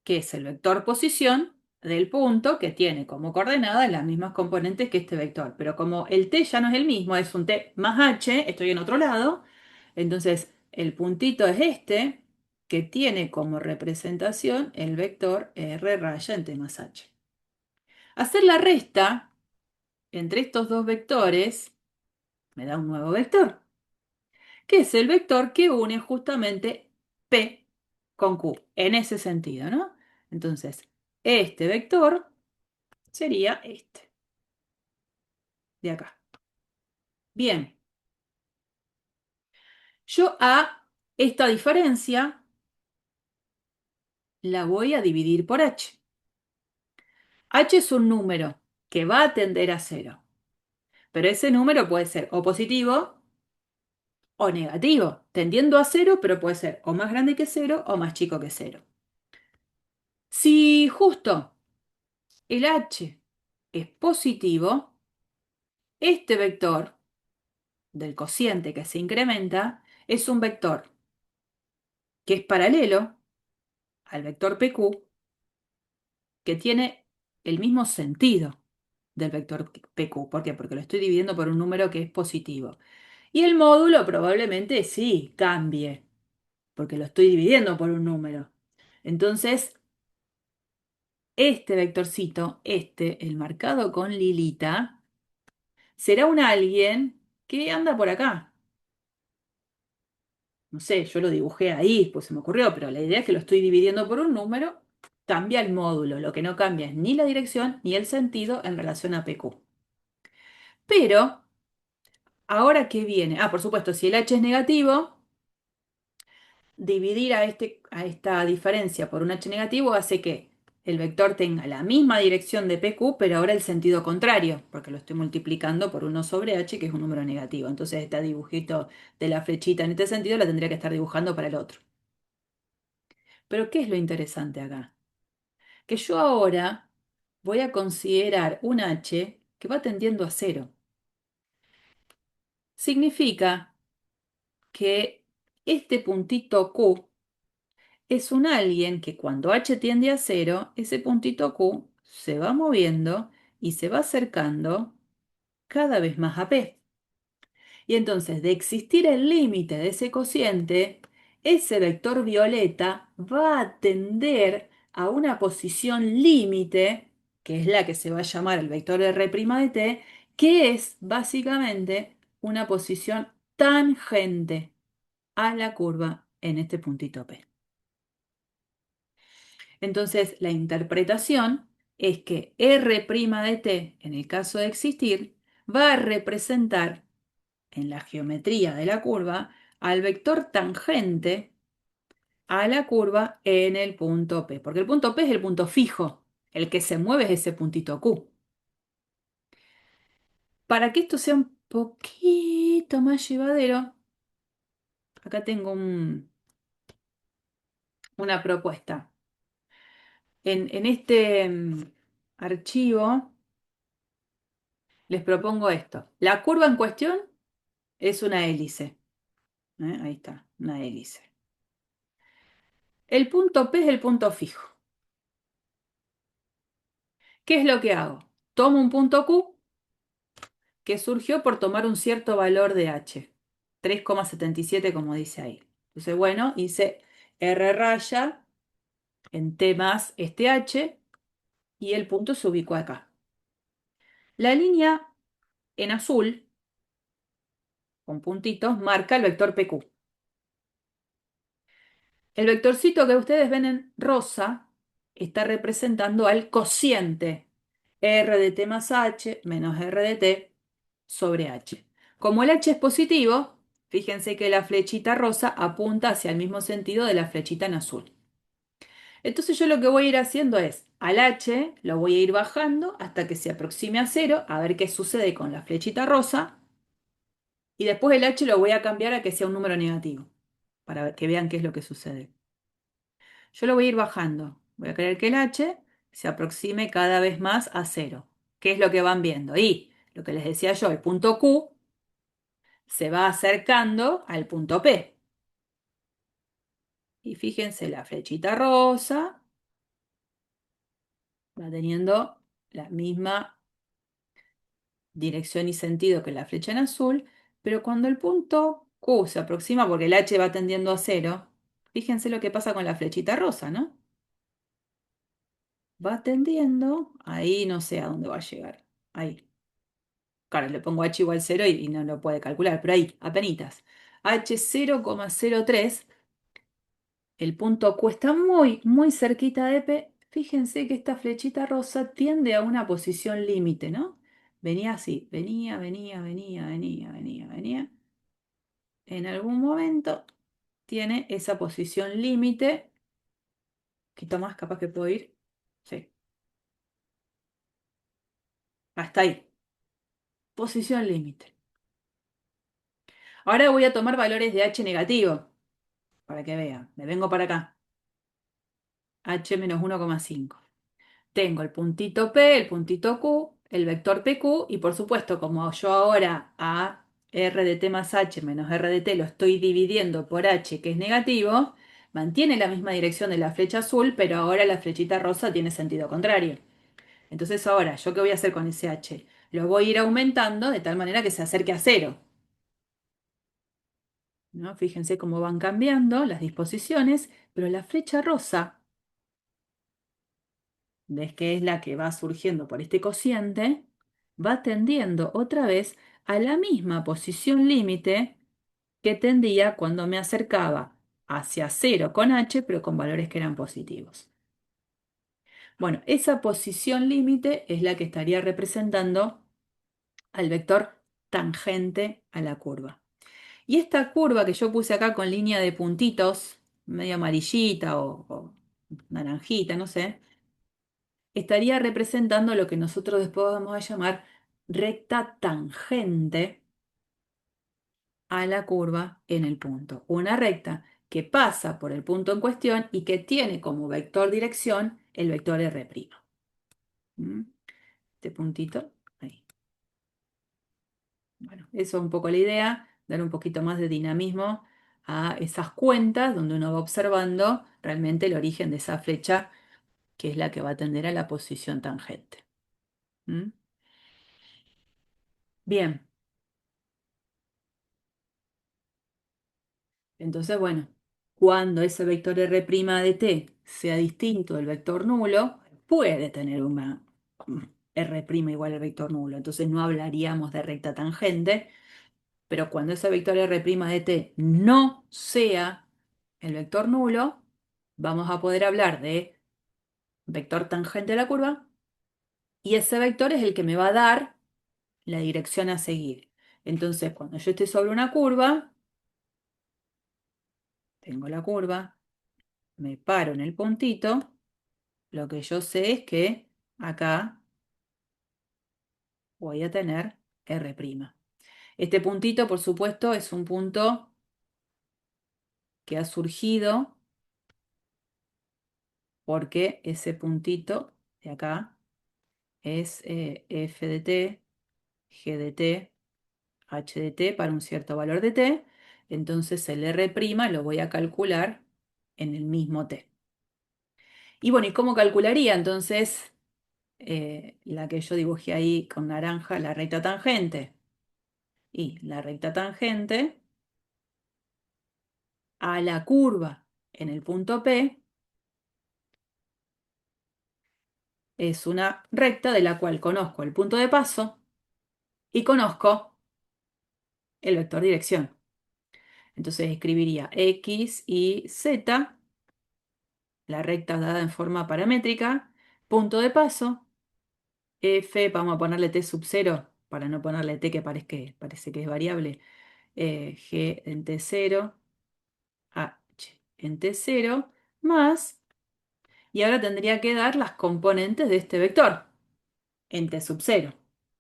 que es el vector posición del punto que tiene como coordenadas las mismas componentes que este vector. Pero como el t ya no es el mismo, es un t más h, estoy en otro lado, entonces el puntito es este, que tiene como representación el vector r raya en t más h. Hacer la resta entre estos dos vectores me da un nuevo vector, que es el vector que une justamente P con Q, en ese sentido, ¿no? Entonces, este vector sería este, de acá. Bien, yo a esta diferencia la voy a dividir por h. H es un número que va a tender a cero, pero ese número puede ser o positivo o negativo, tendiendo a cero, pero puede ser o más grande que cero o más chico que cero. Si justo el h es positivo, este vector del cociente que se incrementa es un vector que es paralelo al vector PQ, que tiene el mismo sentido del vector PQ. ¿Por qué? Porque lo estoy dividiendo por un número que es positivo. Y el módulo probablemente sí cambie, porque lo estoy dividiendo por un número. Entonces, este vectorcito, el marcado con lilita, será un alguien que anda por acá. No sé, yo lo dibujé ahí, pues se me ocurrió, pero la idea es que lo estoy dividiendo por un número, cambia el módulo. Lo que no cambia es ni la dirección ni el sentido en relación a PQ. Pero, ¿ahora qué viene? Ah, por supuesto, si el h es negativo, dividir a esta diferencia por un h negativo hace que el vector tenga la misma dirección de PQ, pero ahora el sentido contrario, porque lo estoy multiplicando por 1 sobre h, que es un número negativo. Entonces, este dibujito de la flechita en este sentido la tendría que estar dibujando para el otro. Pero, ¿qué es lo interesante acá? Que yo ahora voy a considerar un h que va tendiendo a cero. Significa que este puntito Q es un alguien que cuando h tiende a cero, ese puntito Q se va moviendo y se va acercando cada vez más a P. Y entonces, de existir el límite de ese cociente, ese vector violeta va a tender a una posición límite, que es la que se va a llamar el vector R' de t, que es básicamente una posición tangente a la curva en este puntito P. Entonces, la interpretación es que R' de t, en el caso de existir, va a representar en la geometría de la curva al vector tangente a la curva en el punto P, porque el punto P es el punto fijo, el que se mueve es ese puntito Q. Para que esto sea un poquito más llevadero, acá tengo una propuesta. En este archivo les propongo esto. La curva en cuestión es una hélice. Ahí está, una hélice. El punto P es el punto fijo. ¿Qué es lo que hago? Tomo un punto Q que surgió por tomar un cierto valor de H, 3,77 como dice ahí. Entonces, bueno, hice R raya en T más este H y el punto se ubicó acá. La línea en azul, con puntitos, marca el vector PQ. El vectorcito que ustedes ven en rosa está representando al cociente R de T más H menos R de T sobre H. Como el H es positivo, fíjense que la flechita rosa apunta hacia el mismo sentido de la flechita en azul. Entonces yo lo que voy a ir haciendo es, al H lo voy a ir bajando hasta que se aproxime a cero, a ver qué sucede con la flechita rosa, y después el H lo voy a cambiar a que sea un número negativo, para que vean qué es lo que sucede. Yo lo voy a ir bajando. Voy a querer que el H se aproxime cada vez más a cero. ¿Qué es lo que van viendo? Y lo que les decía yo, el punto Q se va acercando al punto P. Y fíjense, la flechita rosa va teniendo la misma dirección y sentido que la flecha en azul, pero cuando el punto Q se aproxima, porque el H va tendiendo a cero, fíjense lo que pasa con la flechita rosa, ¿no? Va tendiendo, ahí no sé a dónde va a llegar, ahí. Claro, le pongo H igual 0 y no lo puede calcular, pero ahí, apenitas. H 0,03, el punto Q está muy, muy cerquita de P. Fíjense que esta flechita rosa tiende a una posición límite, ¿no? Venía así, venía, venía, venía, venía, venía, venía. En algún momento tiene esa posición límite. Un poquito más, capaz que puedo ir. Sí, hasta ahí. Posición límite. Ahora voy a tomar valores de H negativo, para que vean. Me vengo para acá. H menos 1,5. Tengo el puntito P, el puntito Q, el vector PQ y por supuesto, como yo ahora a R de T más H menos R de T lo estoy dividiendo por H que es negativo, mantiene la misma dirección de la flecha azul, pero ahora la flechita rosa tiene sentido contrario. Entonces ahora, ¿yo qué voy a hacer con ese H? Lo voy a ir aumentando de tal manera que se acerque a cero. ¿No? Fíjense cómo van cambiando las disposiciones, pero la flecha rosa, ves que es la que va surgiendo por este cociente, va tendiendo otra vez a la misma posición límite que tendía cuando me acercaba hacia cero con H, pero con valores que eran positivos. Bueno, esa posición límite es la que estaría representando al vector tangente a la curva. Y esta curva que yo puse acá con línea de puntitos, medio amarillita o naranjita, no sé, estaría representando lo que nosotros después vamos a llamar recta tangente a la curva en el punto. Una recta que pasa por el punto en cuestión y que tiene como vector dirección el vector R'. ¿Mm? Este puntito, ahí. Bueno, eso es un poco la idea, dar un poquito más de dinamismo a esas cuentas donde uno va observando realmente el origen de esa flecha que es la que va a tender a la posición tangente. ¿Mm? Bien, entonces bueno, cuando ese vector R' de t sea distinto del vector nulo, puede tener una R' igual al vector nulo, entonces no hablaríamos de recta tangente, pero cuando ese vector R' de t no sea el vector nulo, vamos a poder hablar de vector tangente a la curva y ese vector es el que me va a dar la dirección a seguir. Entonces, cuando yo esté sobre una curva, tengo la curva, me paro en el puntito, lo que yo sé es que acá voy a tener R'. Este puntito, por supuesto, es un punto que ha surgido porque ese puntito de acá es f de t, g de t, h de t para un cierto valor de t. Entonces el R' lo voy a calcular en el mismo t. Y bueno, ¿y cómo calcularía entonces la que yo dibujé ahí con naranja, la recta tangente? Y la recta tangente a la curva en el punto P es una recta de la cual conozco el punto de paso y conozco el vector dirección. Entonces escribiría X y Z, la recta dada en forma paramétrica, punto de paso, F, vamos a ponerle T sub 0 para no ponerle T que parece que es variable, G en T0, H en T0, más, y ahora tendría que dar las componentes de este vector en T sub 0.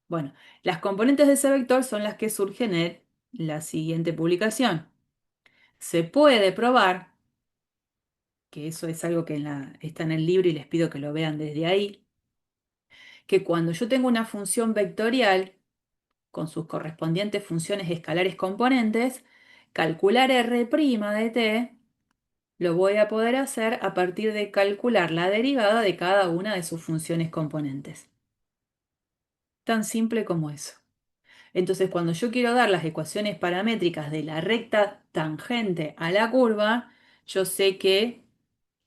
Bueno, las componentes de ese vector son las que surgen en la siguiente publicación. Se puede probar, que eso es algo que está en el libro y les pido que lo vean desde ahí, que cuando yo tengo una función vectorial con sus correspondientes funciones escalares componentes, calcular R' de t lo voy a poder hacer a partir de calcular la derivada de cada una de sus funciones componentes. Tan simple como eso. Entonces, cuando yo quiero dar las ecuaciones paramétricas de la recta tangente a la curva, yo sé que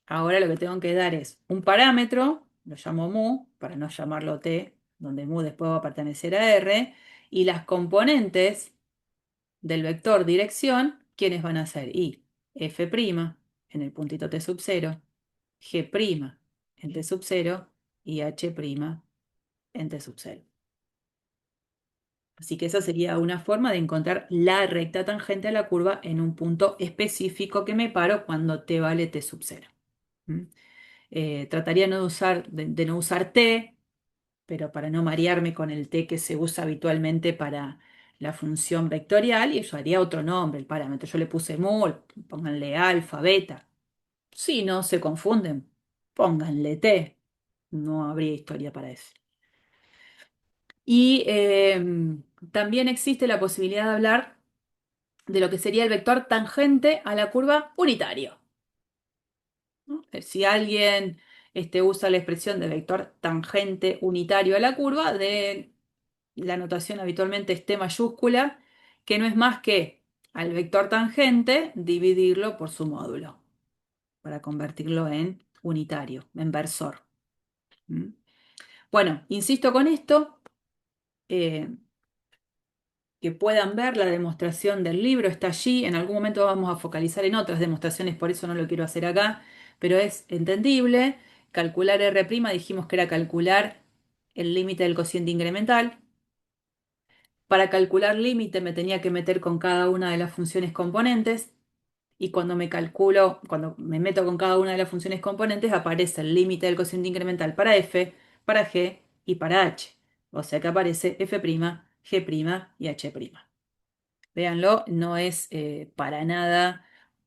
ahora lo que tengo que dar es un parámetro, lo llamo mu, para no llamarlo t, donde mu después va a pertenecer a r, y las componentes del vector dirección, ¿quiénes van a ser? Y f' en el puntito t sub 0, g' en t sub 0 y h' en t sub 0. Así que esa sería una forma de encontrar la recta tangente a la curva en un punto específico que me paro cuando t vale t sub 0. ¿Mm? Trataría de no usar t, pero para no marearme con el t que se usa habitualmente para la función vectorial, y yo haría otro nombre, el parámetro. Yo le puse mu, pónganle alfa, beta. Si no se confunden, pónganle t. No habría historia para eso. Y también existe la posibilidad de hablar de lo que sería el vector tangente a la curva unitario, ¿no? Si alguien usa la expresión de vector tangente unitario a la curva, la notación habitualmente es T mayúscula, que no es más que al vector tangente dividirlo por su módulo, para convertirlo en unitario, en versor. ¿Mm? Bueno, insisto con esto. Que puedan ver la demostración del libro, está allí. En algún momento vamos a focalizar en otras demostraciones, por eso no lo quiero hacer acá, pero es entendible. Calcular R', dijimos que era calcular el límite del cociente incremental. Para calcular límite me tenía que meter con cada una de las funciones componentes, y cuando me meto con cada una de las funciones componentes, aparece el límite del cociente incremental para f, para g y para h. O sea que aparece f', g' y h'. Véanlo, no es para nada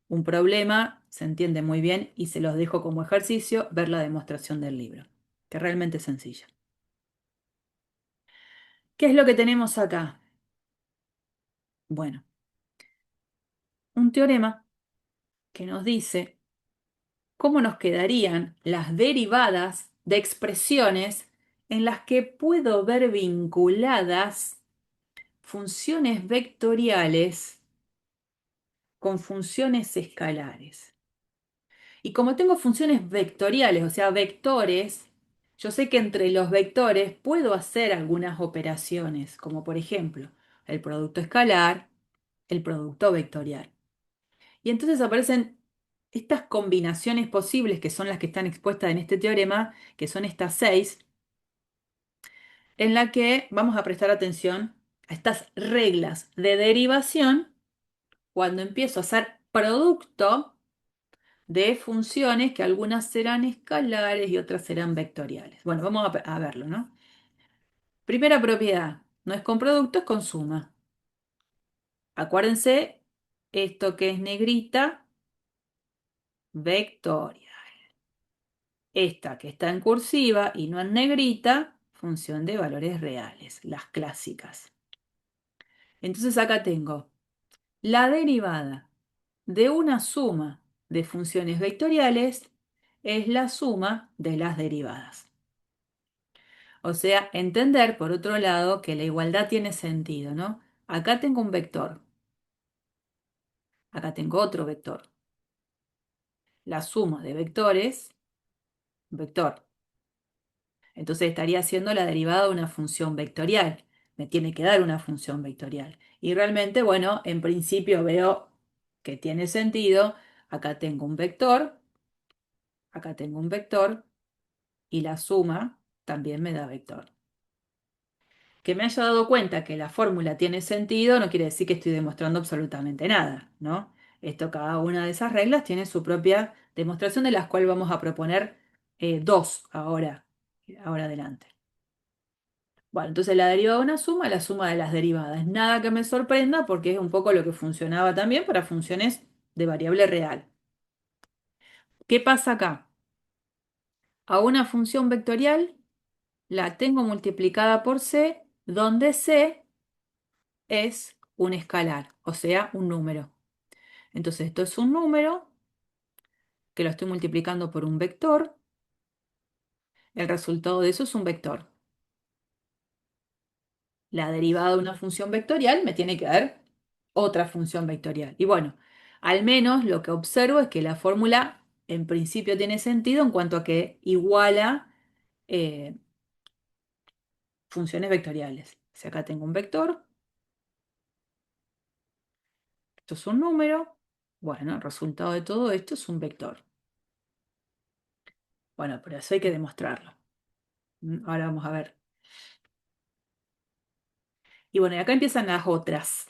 un problema, se entiende muy bien y se los dejo como ejercicio ver la demostración del libro, que realmente es sencilla. ¿Qué es lo que tenemos acá? Bueno, un teorema que nos dice cómo nos quedarían las derivadas de expresiones en las que puedo ver vinculadas funciones vectoriales con funciones escalares. Y como tengo funciones vectoriales, o sea, vectores, yo sé que entre los vectores puedo hacer algunas operaciones, como por ejemplo el producto escalar, el producto vectorial. Y entonces aparecen estas combinaciones posibles, que son las que están expuestas en este teorema, que son estas 6, en la que vamos a prestar atención a estas reglas de derivación cuando empiezo a hacer producto de funciones que algunas serán escalares y otras serán vectoriales. Bueno, vamos a verlo, ¿no? Primera propiedad, No es con producto, es con suma. Acuérdense, esto que es negrita, vectorial. Esta que está en cursiva y no en negrita, función de valores reales, las clásicas. Entonces acá tengo la derivada de una suma de funciones vectoriales es la suma de las derivadas. O sea, entender, por otro lado, que la igualdad tiene sentido, ¿no? Acá tengo un vector, acá tengo otro vector. La suma de vectores, vector. Entonces estaría haciendo la derivada de una función vectorial. Me tiene que dar una función vectorial. Y realmente, bueno, en principio veo que tiene sentido. Acá tengo un vector, acá tengo un vector y la suma también me da vector. Que me haya dado cuenta que la fórmula tiene sentido no quiere decir que estoy demostrando absolutamente nada, ¿no? Esto, cada una de esas reglas tiene su propia demostración, de las cuales vamos a proponer dos ahora adelante. Bueno, entonces la derivada de una suma, la suma de las derivadas. Nada que me sorprenda porque es un poco lo que funcionaba también para funciones de variable real. ¿Qué pasa acá? A una función vectorial la tengo multiplicada por c, donde c es un escalar, o sea, un número. Entonces esto es un número que lo estoy multiplicando por un vector. El resultado de eso es un vector. La derivada de una función vectorial me tiene que dar otra función vectorial. Y bueno, al menos lo que observo es que la fórmula en principio tiene sentido en cuanto a que iguala eh, funciones vectoriales. Si acá tengo un vector, esto es un número, bueno, el resultado de todo esto es un vector. Bueno, pero eso hay que demostrarlo. Ahora vamos a ver. Y bueno, y acá empiezan las otras,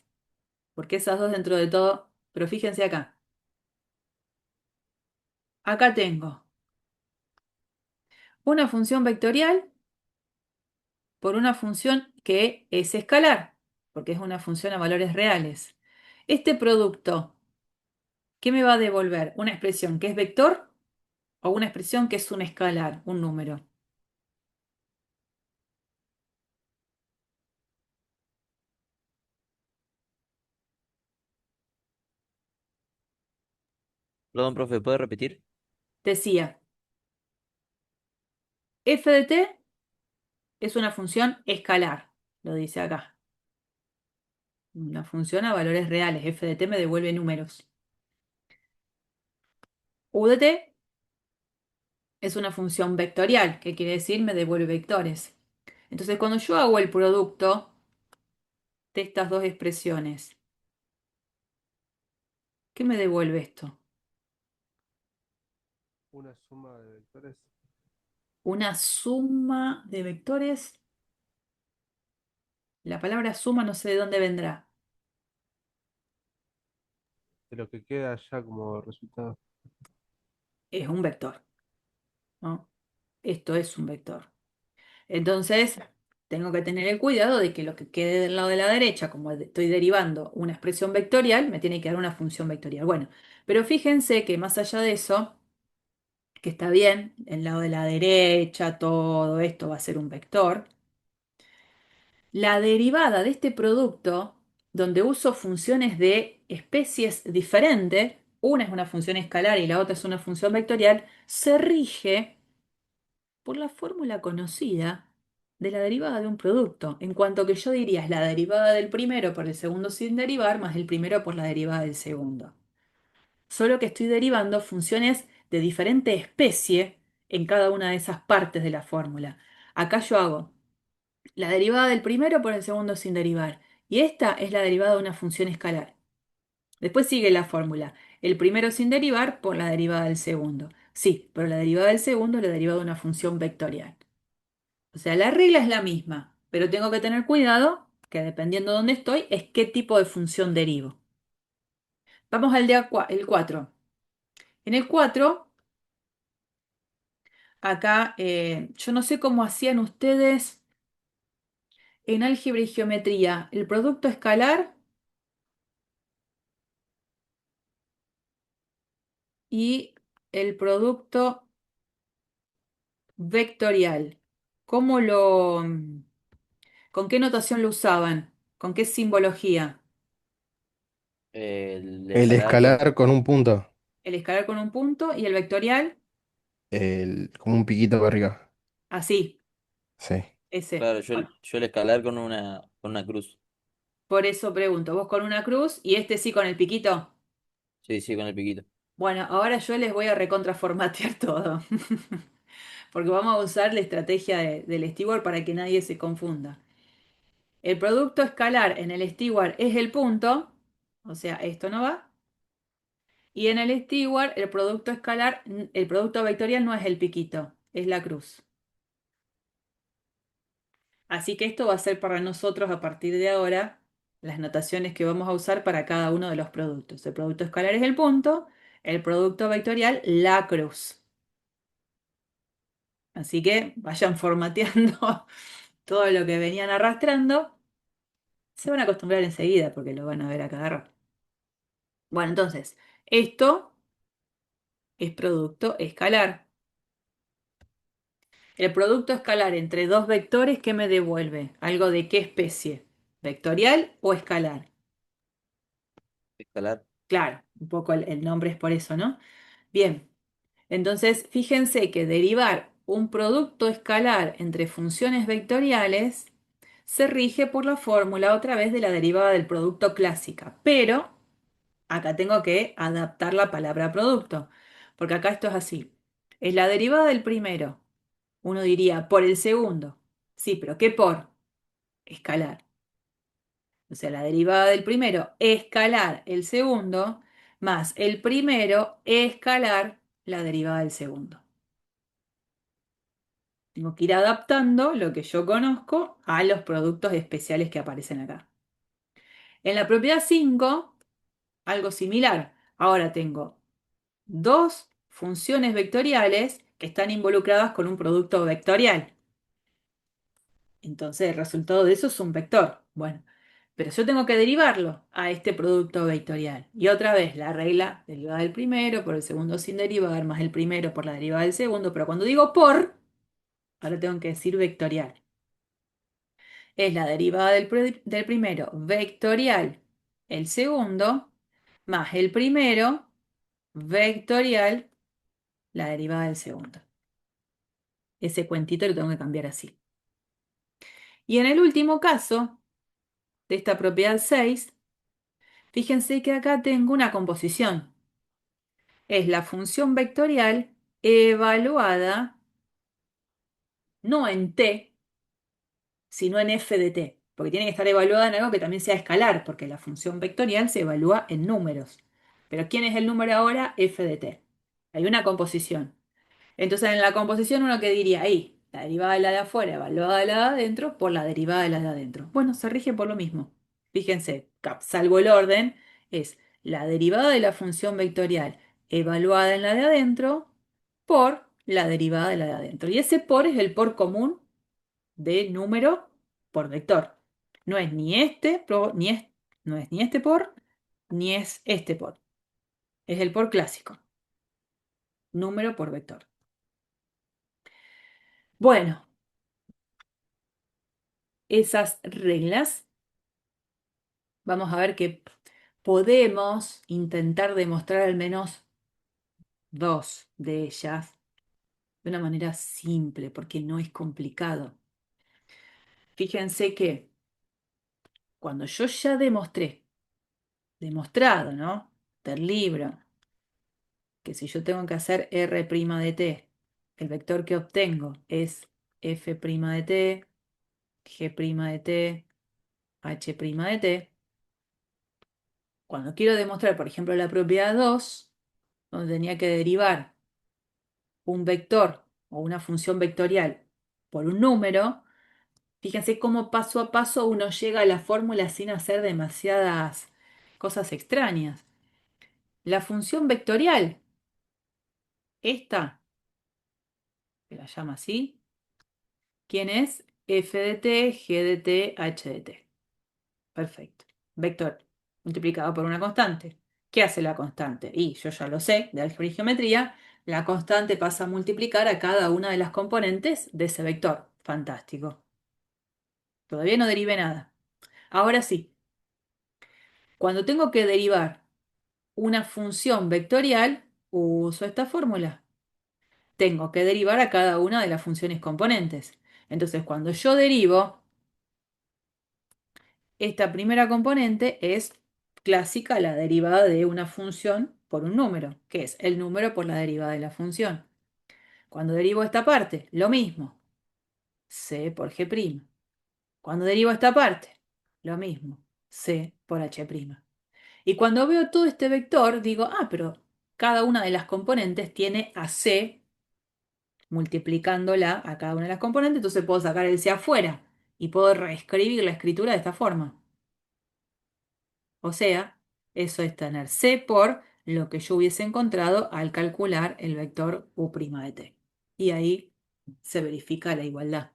porque esas dos dentro de todo, pero fíjense acá. Acá tengo una función vectorial por una función que es escalar, porque es una función a valores reales. Este producto, ¿qué me va a devolver? ¿Una expresión que es vector o una expresión que es un escalar, un número? Perdón, profe, ¿puede repetir? Decía, f de t es una función escalar, lo dice acá. Una función a valores reales, f de t me devuelve números. U de t es una función vectorial, que quiere decir me devuelve vectores. Entonces, cuando yo hago el producto de estas dos expresiones, ¿qué me devuelve esto? Una suma de vectores Una suma de vectores. La palabra suma no sé de dónde vendrá. de lo que queda ya como resultado. Es un vector, ¿no? Esto es un vector. Entonces, tengo que tener el cuidado de que lo que quede del lado de la derecha, como estoy derivando una expresión vectorial, me tiene que dar una función vectorial. Bueno, pero fíjense que más allá de eso, que está bien, el lado de la derecha, todo esto va a ser un vector. La derivada de este producto, donde uso funciones de especies diferentes, una es una función escalar y la otra es una función vectorial, se rige por la fórmula conocida de la derivada de un producto, en cuanto que yo diría es la derivada del primero por el segundo sin derivar más el primero por la derivada del segundo. Solo que estoy derivando funciones de diferente especie en cada una de esas partes de la fórmula. Acá yo hago la derivada del primero por el segundo sin derivar. Y esta es la derivada de una función escalar. Después sigue la fórmula. El primero sin derivar por la derivada del segundo. Sí, pero la derivada del segundo es la derivada de una función vectorial. O sea, la regla es la misma, pero tengo que tener cuidado que dependiendo de dónde estoy, es qué tipo de función derivo. Vamos al día el 4. En el 4, acá yo no sé cómo hacían ustedes en álgebra y geometría, el producto escalar y el producto vectorial. ¿Cómo con qué notación lo usaban? ¿Con qué simbología? El El escalar con... escalar con un punto, El escalar con un punto y el vectorial, como un piquito para arriba. así, Sí. ese. Claro, Bueno, yo el escalar con una cruz. por eso pregunto, vos con una cruz y este sí con el piquito. Sí, sí, con el piquito. Bueno, ahora yo les voy a recontraformatear todo, porque vamos a usar la estrategia del steward para que nadie se confunda. El producto escalar en el steward es el punto, o sea, esto no va. Y en el steward, el producto escalar, el producto vectorial no es el piquito, es la cruz. Así que esto va a ser para nosotros a partir de ahora las notaciones que vamos a usar para cada uno de los productos. El producto escalar es el punto, el producto vectorial la cruz. Así que vayan formateando todo lo que venían arrastrando. Se van a acostumbrar enseguida porque lo van a ver a cada rato. Bueno, entonces, esto es producto escalar. El producto escalar entre dos vectores, ¿qué me devuelve? ¿Algo de qué especie? ¿Vectorial o escalar? Escalar. Claro, un poco el nombre es por eso, ¿no? Bien, entonces fíjense que derivar un producto escalar entre funciones vectoriales se rige por la fórmula otra vez de la derivada del producto clásica, pero acá tengo que adaptar la palabra producto, porque acá esto es así. Es la derivada del primero. Uno diría por el segundo. Sí, pero ¿qué por? Escalar. O sea, la derivada del primero, escalar el segundo, más el primero, escalar la derivada del segundo. Tengo que ir adaptando lo que yo conozco a los productos especiales que aparecen acá. En la propiedad 5, algo similar. Ahora tengo dos funciones vectoriales que están involucradas con un producto vectorial. Entonces el resultado de eso es un vector. Bueno, pero yo tengo que derivarlo a este producto vectorial. Y otra vez, la regla derivada del primero por el segundo sin derivar, más el primero por la derivada del segundo. Pero cuando digo por, ahora tengo que decir vectorial. Es la derivada del primero vectorial, el segundo, más el primero vectorial, la derivada del segundo. Ese cuentito lo tengo que cambiar así. Y en el último caso de esta propiedad 6, fíjense que acá tengo una composición. Es la función vectorial evaluada no en t, sino en f de t, porque tiene que estar evaluada en algo que también sea escalar, porque la función vectorial se evalúa en números. Pero ¿quién es el número ahora? F de t. Hay una composición. Entonces en la composición uno que diría ahí, la derivada de la de afuera evaluada de la de adentro por la derivada de la de adentro. Bueno, se rige por lo mismo. Fíjense, salvo el orden, es la derivada de la función vectorial evaluada en la de adentro por la derivada de la de adentro. Y ese por es el por común de número por vector. No es ni este, no es ni este por, ni es este por. Es el por clásico, número por vector. Bueno, esas reglas, vamos a ver que podemos intentar demostrar al menos dos de ellas de una manera simple, porque no es complicado. Fíjense que cuando yo ya demostrado, ¿no? Del libro, que si yo tengo que hacer R' de t, el vector que obtengo es f' de t, g' de t, h' de t. Cuando quiero demostrar, por ejemplo, la propiedad 2, donde tenía que derivar un vector o una función vectorial por un número, fíjense cómo paso a paso uno llega a la fórmula sin hacer demasiadas cosas extrañas. La función vectorial, esta, que la llama así, ¿quién es? f de t, g de t, h de t. Perfecto. Vector multiplicado por una constante. ¿Qué hace la constante? Y yo ya lo sé de álgebra y geometría. La constante pasa a multiplicar a cada una de las componentes de ese vector. Fantástico. Todavía no derivé nada. Ahora sí, cuando tengo que derivar una función vectorial, uso esta fórmula. Tengo que derivar a cada una de las funciones componentes. Entonces, cuando yo derivo, esta primera componente es clásica, la derivada de una función por un número, que es el número por la derivada de la función. Cuando derivo esta parte, lo mismo, c por g'. Cuando derivo esta parte, lo mismo, c por h'. Y cuando veo todo este vector, digo, pero cada una de las componentes tiene a c multiplicándola a cada una de las componentes, entonces puedo sacar el c afuera y puedo reescribir la escritura de esta forma. O sea, eso es tener c por lo que yo hubiese encontrado al calcular el vector u' de t. Y ahí se verifica la igualdad.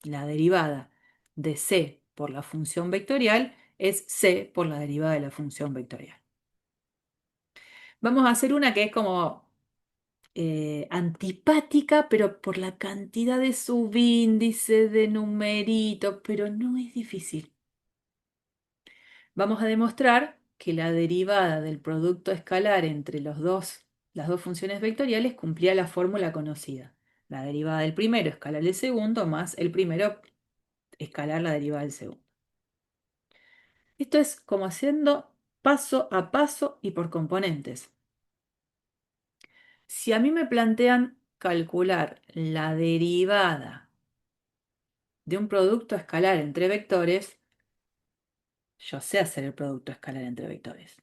La derivada de c por la función vectorial es c por la derivada de la función vectorial. Vamos a hacer una que es como antipática, pero por la cantidad de subíndices, de numeritos, pero no es difícil. Vamos a demostrar que la derivada del producto escalar entre las dos funciones vectoriales cumplía la fórmula conocida. La derivada del primero escalar el segundo más el primero escalar la derivada del segundo. Esto es como haciendo paso a paso y por componentes. Si a mí me plantean calcular la derivada de un producto escalar entre vectores, yo sé hacer el producto escalar entre vectores.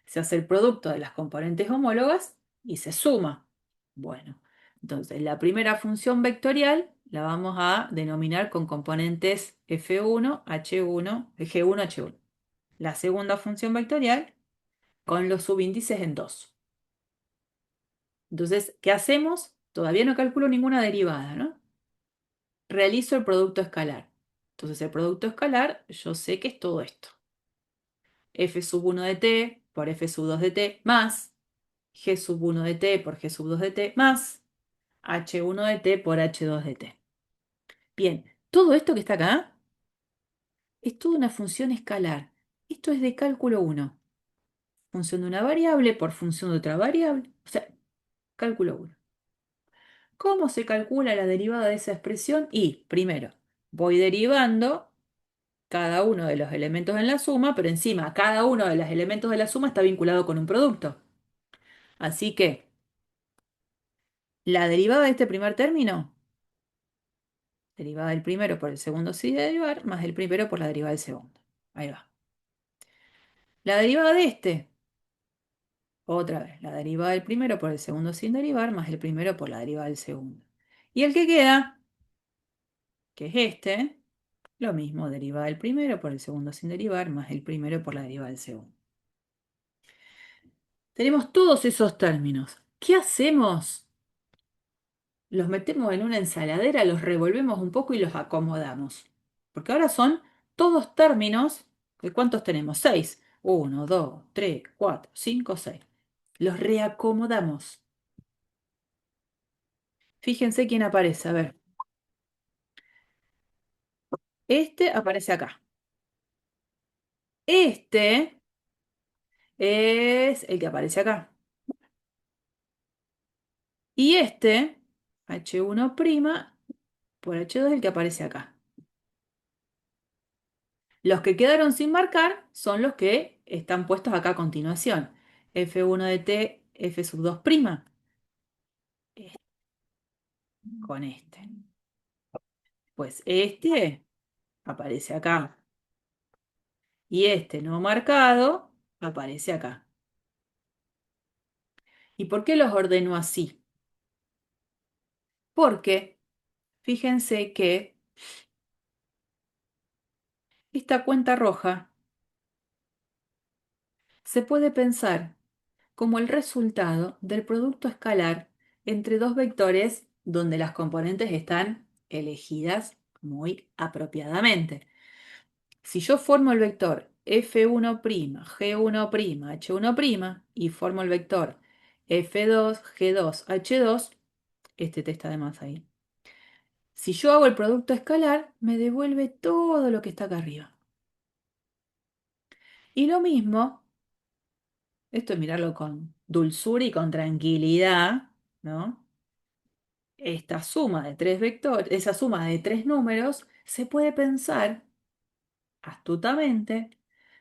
Se hace el producto de las componentes homólogas y se suma. Bueno, entonces la primera función vectorial la vamos a denominar con componentes F1, H1, G1, H1. La segunda función vectorial con los subíndices en 2. Entonces, ¿qué hacemos? Todavía no calculo ninguna derivada, ¿no? Realizo el producto escalar. Entonces, el producto escalar, yo sé que es todo esto. F sub 1 de t por F sub 2 de t más G sub 1 de t por G sub 2 de t más H1 de t por H2 de t. Bien, todo esto que está acá es toda una función escalar. Esto es de cálculo 1. Función de una variable por función de otra variable. O sea, cálculo 1. ¿Cómo se calcula la derivada de esa expresión? Y, primero, voy derivando cada uno de los elementos en la suma, pero encima cada uno de los elementos de la suma está vinculado con un producto. Así que la derivada de este primer término, derivada del primero por el segundo sin derivar, más el primero por la derivada del segundo. Ahí va. La derivada de este, otra vez, la derivada del primero por el segundo sin derivar, más el primero por la derivada del segundo. Y el que queda, que es este, lo mismo, derivada del primero por el segundo sin derivar, más el primero por la derivada del segundo. Tenemos todos esos términos. ¿Qué hacemos? Los metemos en una ensaladera, los revolvemos un poco y los acomodamos. Porque ahora son todos términos. ¿De cuántos tenemos? 6. 1, 2, 3, 4, 5, 6. Los reacomodamos. Fíjense quién aparece. A ver. Este aparece acá. Este es el que aparece acá. Y este, H1' por H2 es el que aparece acá. Los que quedaron sin marcar son los que están puestos acá a continuación. F1 de t, F sub 2', este, con este. Pues este aparece acá. Y este no marcado aparece acá. ¿Y por qué los ordeno así? Porque fíjense que esta cuenta roja se puede pensar como el resultado del producto escalar entre dos vectores donde las componentes están elegidas muy apropiadamente. Si yo formo el vector F1', G1', H1' y formo el vector F2, G2, H2, este T está de más ahí. Si yo hago el producto escalar, me devuelve todo lo que está acá arriba. Y lo mismo, esto es mirarlo con dulzura y con tranquilidad, ¿no? Esta suma de tres vectores, esa suma de tres números, se puede pensar astutamente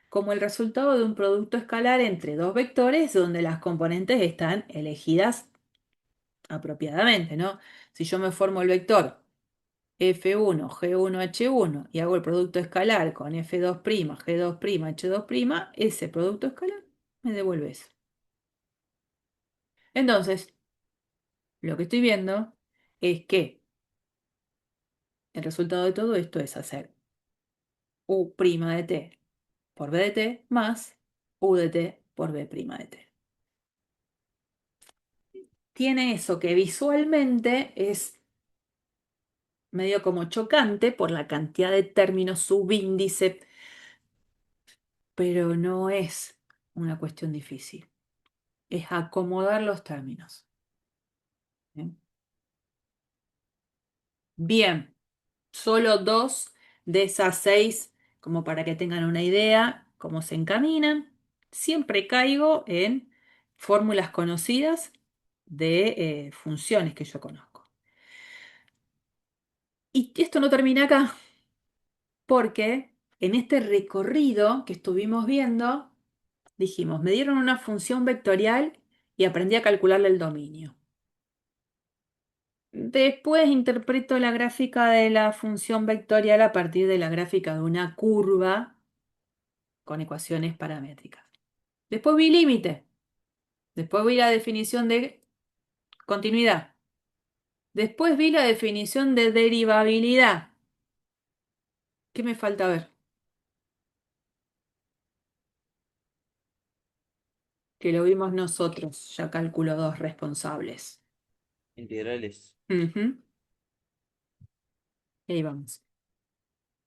como el resultado de un producto escalar entre dos vectores donde las componentes están elegidas apropiadamente, ¿no? Si yo me formo el vector F1, G1, H1 y hago el producto escalar con F2', G2', H2', ese producto escalar me devuelve eso. Entonces, lo que estoy viendo es que el resultado de todo esto es hacer U' de t por B de t más U de t por B' de t. Tiene eso que visualmente es medio como chocante por la cantidad de términos subíndice, pero no es una cuestión difícil. Es acomodar los términos. ¿Bien? Bien, solo dos de esas seis, como para que tengan una idea cómo se encaminan. Siempre caigo en fórmulas conocidas de funciones que yo conozco. Y esto no termina acá, porque en este recorrido que estuvimos viendo, dijimos, me dieron una función vectorial y aprendí a calcularle el dominio. Después interpreto la gráfica de la función vectorial a partir de la gráfica de una curva con ecuaciones paramétricas. Después vi límite. Después vi la definición de continuidad. Después vi la definición de derivabilidad. ¿Qué me falta ver? Que lo vimos nosotros, ya cálculo dos responsables. Integrales. Ujú. Y ahí vamos.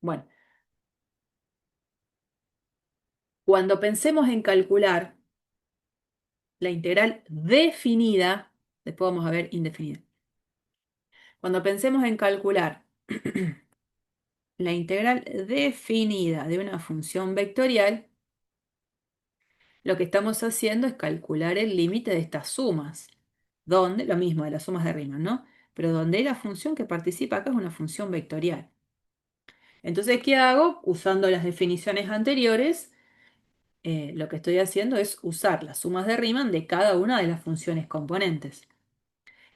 Bueno, cuando pensemos en calcular la integral definida, después vamos a ver indefinida. Cuando pensemos en calcular la integral definida de una función vectorial, lo que estamos haciendo es calcular el límite de estas sumas, donde, lo mismo de las sumas de Riemann, ¿no? Pero donde la función que participa acá es una función vectorial. Entonces, ¿qué hago? Usando las definiciones anteriores, lo que estoy haciendo es usar las sumas de Riemann de cada una de las funciones componentes.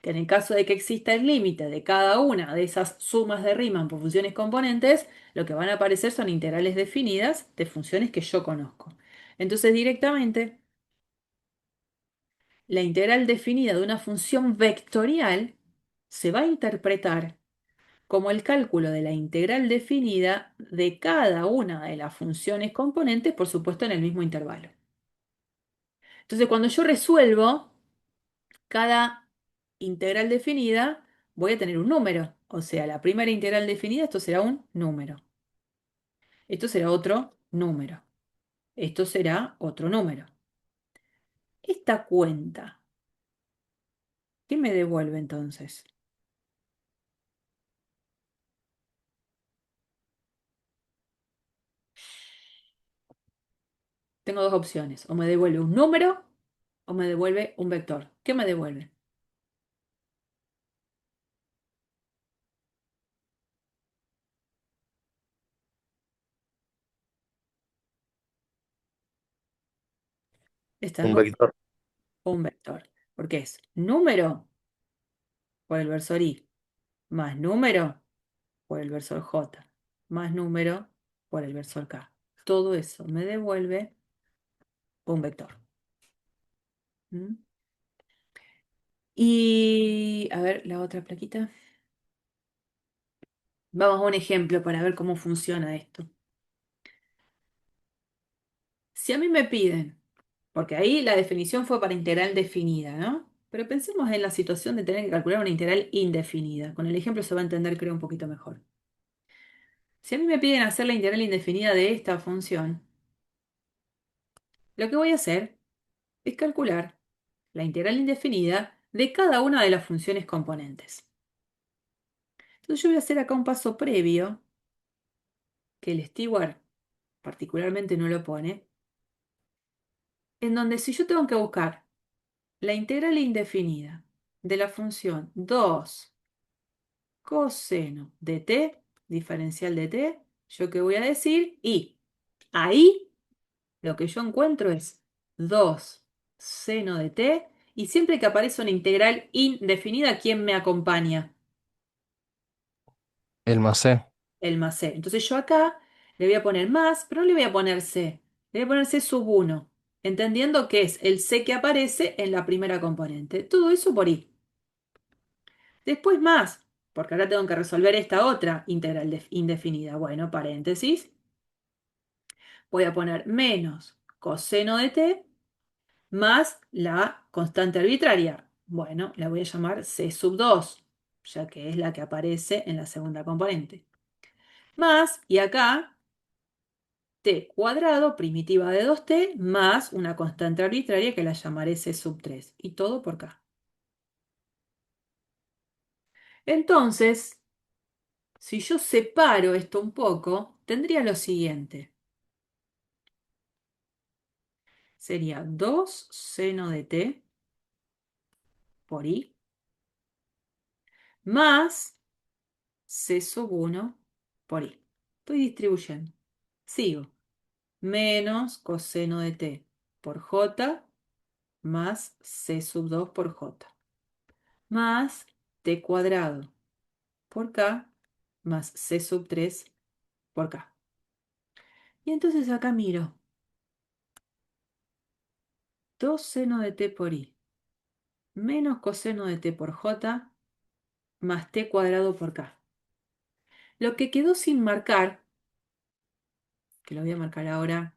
Que en el caso de que exista el límite de cada una de esas sumas de Riemann por funciones componentes, lo que van a aparecer son integrales definidas de funciones que yo conozco. Entonces, directamente, la integral definida de una función vectorial se va a interpretar como el cálculo de la integral definida de cada una de las funciones componentes, por supuesto en el mismo intervalo. Entonces, cuando yo resuelvo cada integral definida, voy a tener un número. O sea, la primera integral definida, esto será un número. Esto será otro número. Esto será otro número. Esta cuenta, ¿qué me devuelve entonces? Tengo dos opciones. O me devuelve un número o me devuelve un vector. ¿Qué me devuelve? Estas Un dos vector. o un vector. Porque es número por el versor i más número por el versor j más número por el versor k. Todo eso me devuelve un vector. ¿Mm? Y a ver, la otra plaquita. Vamos a un ejemplo para ver cómo funciona esto. Si a mí me piden, porque ahí la definición fue para integral definida, ¿no? Pero pensemos en la situación de tener que calcular una integral indefinida. Con el ejemplo se va a entender, creo, un poquito mejor. Si a mí me piden hacer la integral indefinida de esta función, lo que voy a hacer es calcular la integral indefinida de cada una de las funciones componentes. Entonces yo voy a hacer acá un paso previo, que el steward particularmente no lo pone, en donde si yo tengo que buscar la integral indefinida de la función 2 coseno de t, diferencial de t, ¿yo qué voy a decir? Y ahí lo que yo encuentro es 2 seno de t, y siempre que aparece una integral indefinida, ¿quién me acompaña? El más C. El más c. Entonces yo acá le voy a poner más, pero no le voy a poner c. Le voy a poner c sub 1, entendiendo que es el c que aparece en la primera componente. Todo eso por i. Después más, porque ahora tengo que resolver esta otra integral indefinida. Bueno, paréntesis. Voy a poner menos coseno de t más la constante arbitraria. Bueno, la voy a llamar c sub 2, ya que es la que aparece en la segunda componente. Más, y acá, t cuadrado, primitiva de 2t, más una constante arbitraria que la llamaré c sub 3. Y todo por k. Entonces, si yo separo esto un poco, tendría lo siguiente. Sería 2 seno de t por i más c sub 1 por i. Estoy distribuyendo. Sigo. Menos coseno de t por j más c sub 2 por j. Más t cuadrado por k más c sub 3 por k. Y entonces acá miro 2 seno de t por i menos coseno de t por j más t cuadrado por k. Lo que quedó sin marcar, que lo voy a marcar ahora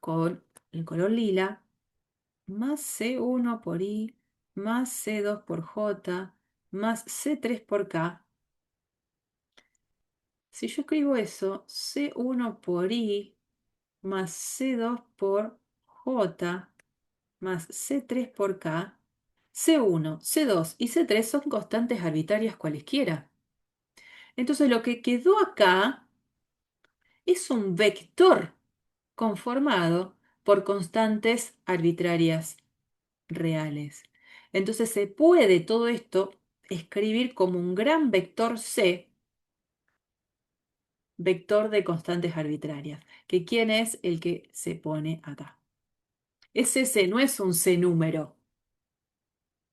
con el color lila, más C1 por I, más C2 por J, más C3 por K. Si yo escribo eso, C1 por I, más C2 por J, más C3 por K, C1, C2 y C3 son constantes arbitrarias cualesquiera. Entonces lo que quedó acá es un vector conformado por constantes arbitrarias reales. Entonces se puede todo esto escribir como un gran vector C, vector de constantes arbitrarias, que quién es el que se pone acá. Ese C no es un C número,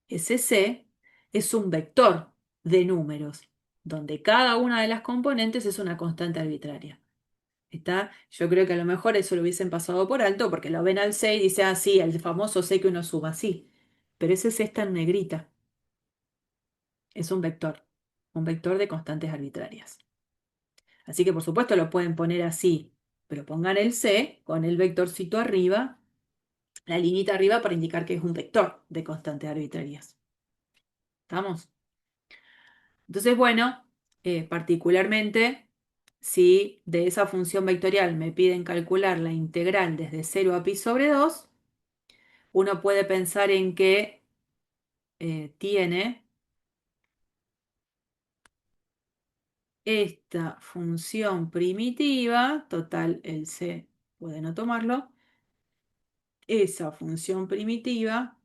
ese C es un vector de números, donde cada una de las componentes es una constante arbitraria. ¿Está? Yo creo que a lo mejor eso lo hubiesen pasado por alto porque lo ven al C y dice, ah, sí, el famoso C que uno suma, sí. Pero ese C está en negrita. Es un vector de constantes arbitrarias. Así que por supuesto lo pueden poner así, pero pongan el C con el vectorcito arriba, la liñita arriba para indicar que es un vector de constantes arbitrarias. ¿Estamos? Entonces, bueno, particularmente si de esa función vectorial me piden calcular la integral desde 0 a pi sobre 2, uno puede pensar en que tiene esta función primitiva, total el C puede no tomarlo, esa función primitiva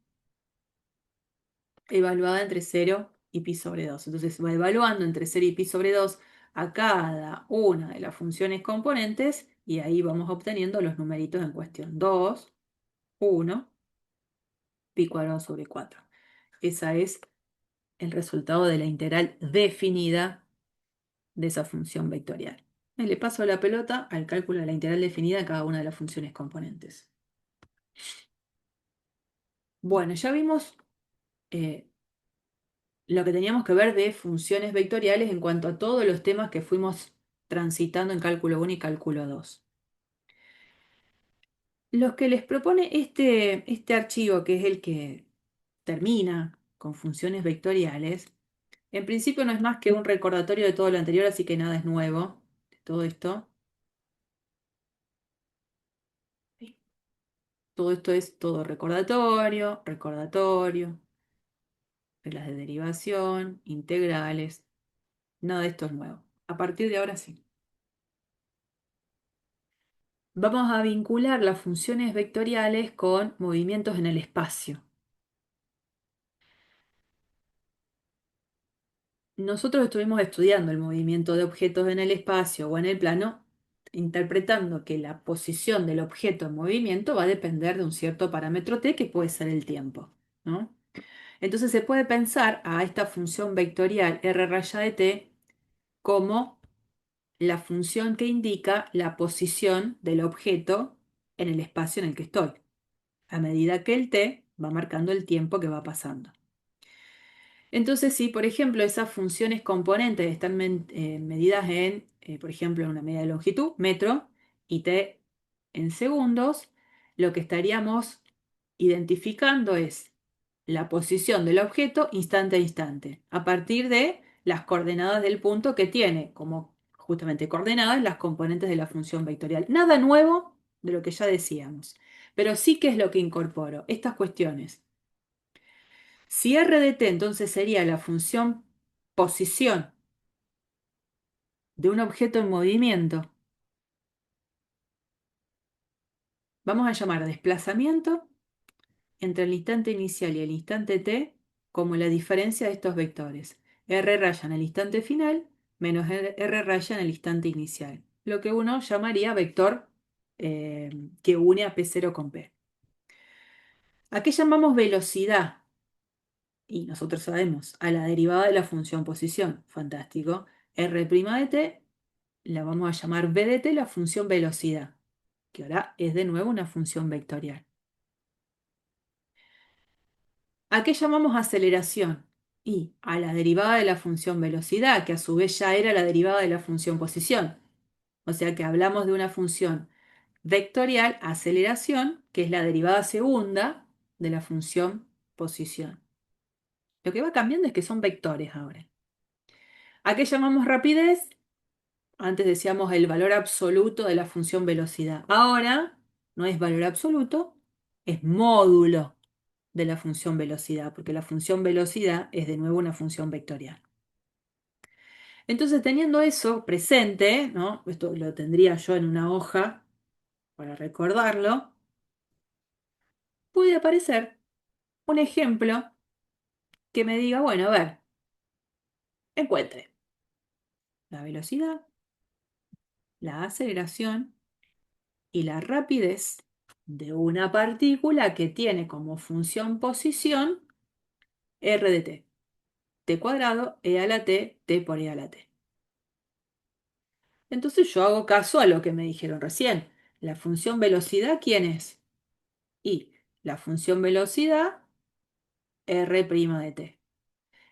evaluada entre 0 y pi sobre 2. Entonces va evaluando entre 0 y pi sobre 2 a cada una de las funciones componentes y ahí vamos obteniendo los numeritos en cuestión. 2, 1, pi cuadrado sobre 4. Ese es el resultado de la integral definida de esa función vectorial. Y le paso la pelota al cálculo de la integral definida de cada una de las funciones componentes. Bueno, ya vimos lo que teníamos que ver de funciones vectoriales en cuanto a todos los temas que fuimos transitando en cálculo 1 y cálculo 2. Los que les propone este archivo, que es el que termina con funciones vectoriales, en principio no es más que un recordatorio de todo lo anterior, así que nada es nuevo de todo esto. ¿Sí? Todo esto es todo recordatorio, recordatorio, reglas de derivación, integrales, nada de esto es nuevo. A partir de ahora sí. Vamos a vincular las funciones vectoriales con movimientos en el espacio. Nosotros estuvimos estudiando el movimiento de objetos en el espacio o en el plano, interpretando que la posición del objeto en movimiento va a depender de un cierto parámetro t que puede ser el tiempo, ¿no? Entonces se puede pensar a esta función vectorial r raya de t como la función que indica la posición del objeto en el espacio en el que estoy, a medida que el t va marcando el tiempo que va pasando. Entonces, si por ejemplo esas funciones componentes están medidas en, por ejemplo, en una medida de longitud, metro, y t en segundos, lo que estaríamos identificando es la posición del objeto instante a instante, a partir de las coordenadas del punto que tiene como justamente coordenadas las componentes de la función vectorial. Nada nuevo de lo que ya decíamos, pero sí que es lo que incorporo, estas cuestiones. Si r de t entonces sería la función posición de un objeto en movimiento, vamos a llamar desplazamiento entre el instante inicial y el instante t como la diferencia de estos vectores. R raya en el instante final menos R raya en el instante inicial. Lo que uno llamaría vector que une a P0 con P. ¿A qué llamamos velocidad? Y nosotros sabemos, a la derivada de la función posición. Fantástico. R' de t la vamos a llamar v de t la función velocidad, que ahora es de nuevo una función vectorial. ¿A qué llamamos aceleración? Y a la derivada de la función velocidad, que a su vez ya era la derivada de la función posición. O sea que hablamos de una función vectorial, aceleración, que es la derivada segunda de la función posición. Lo que va cambiando es que son vectores ahora. ¿A qué llamamos rapidez? Antes decíamos el valor absoluto de la función velocidad. Ahora no es valor absoluto, es módulo de la función velocidad, porque la función velocidad es de nuevo una función vectorial. Entonces, teniendo eso presente, ¿no? Esto lo tendría yo en una hoja para recordarlo, puede aparecer un ejemplo que me diga, bueno, a ver, encuentre la velocidad, la aceleración y la rapidez de una partícula que tiene como función posición r de t, t cuadrado, e a la t, t por e a la t. Entonces yo hago caso a lo que me dijeron recién. La función velocidad, ¿quién es? Y la función velocidad, r' de t.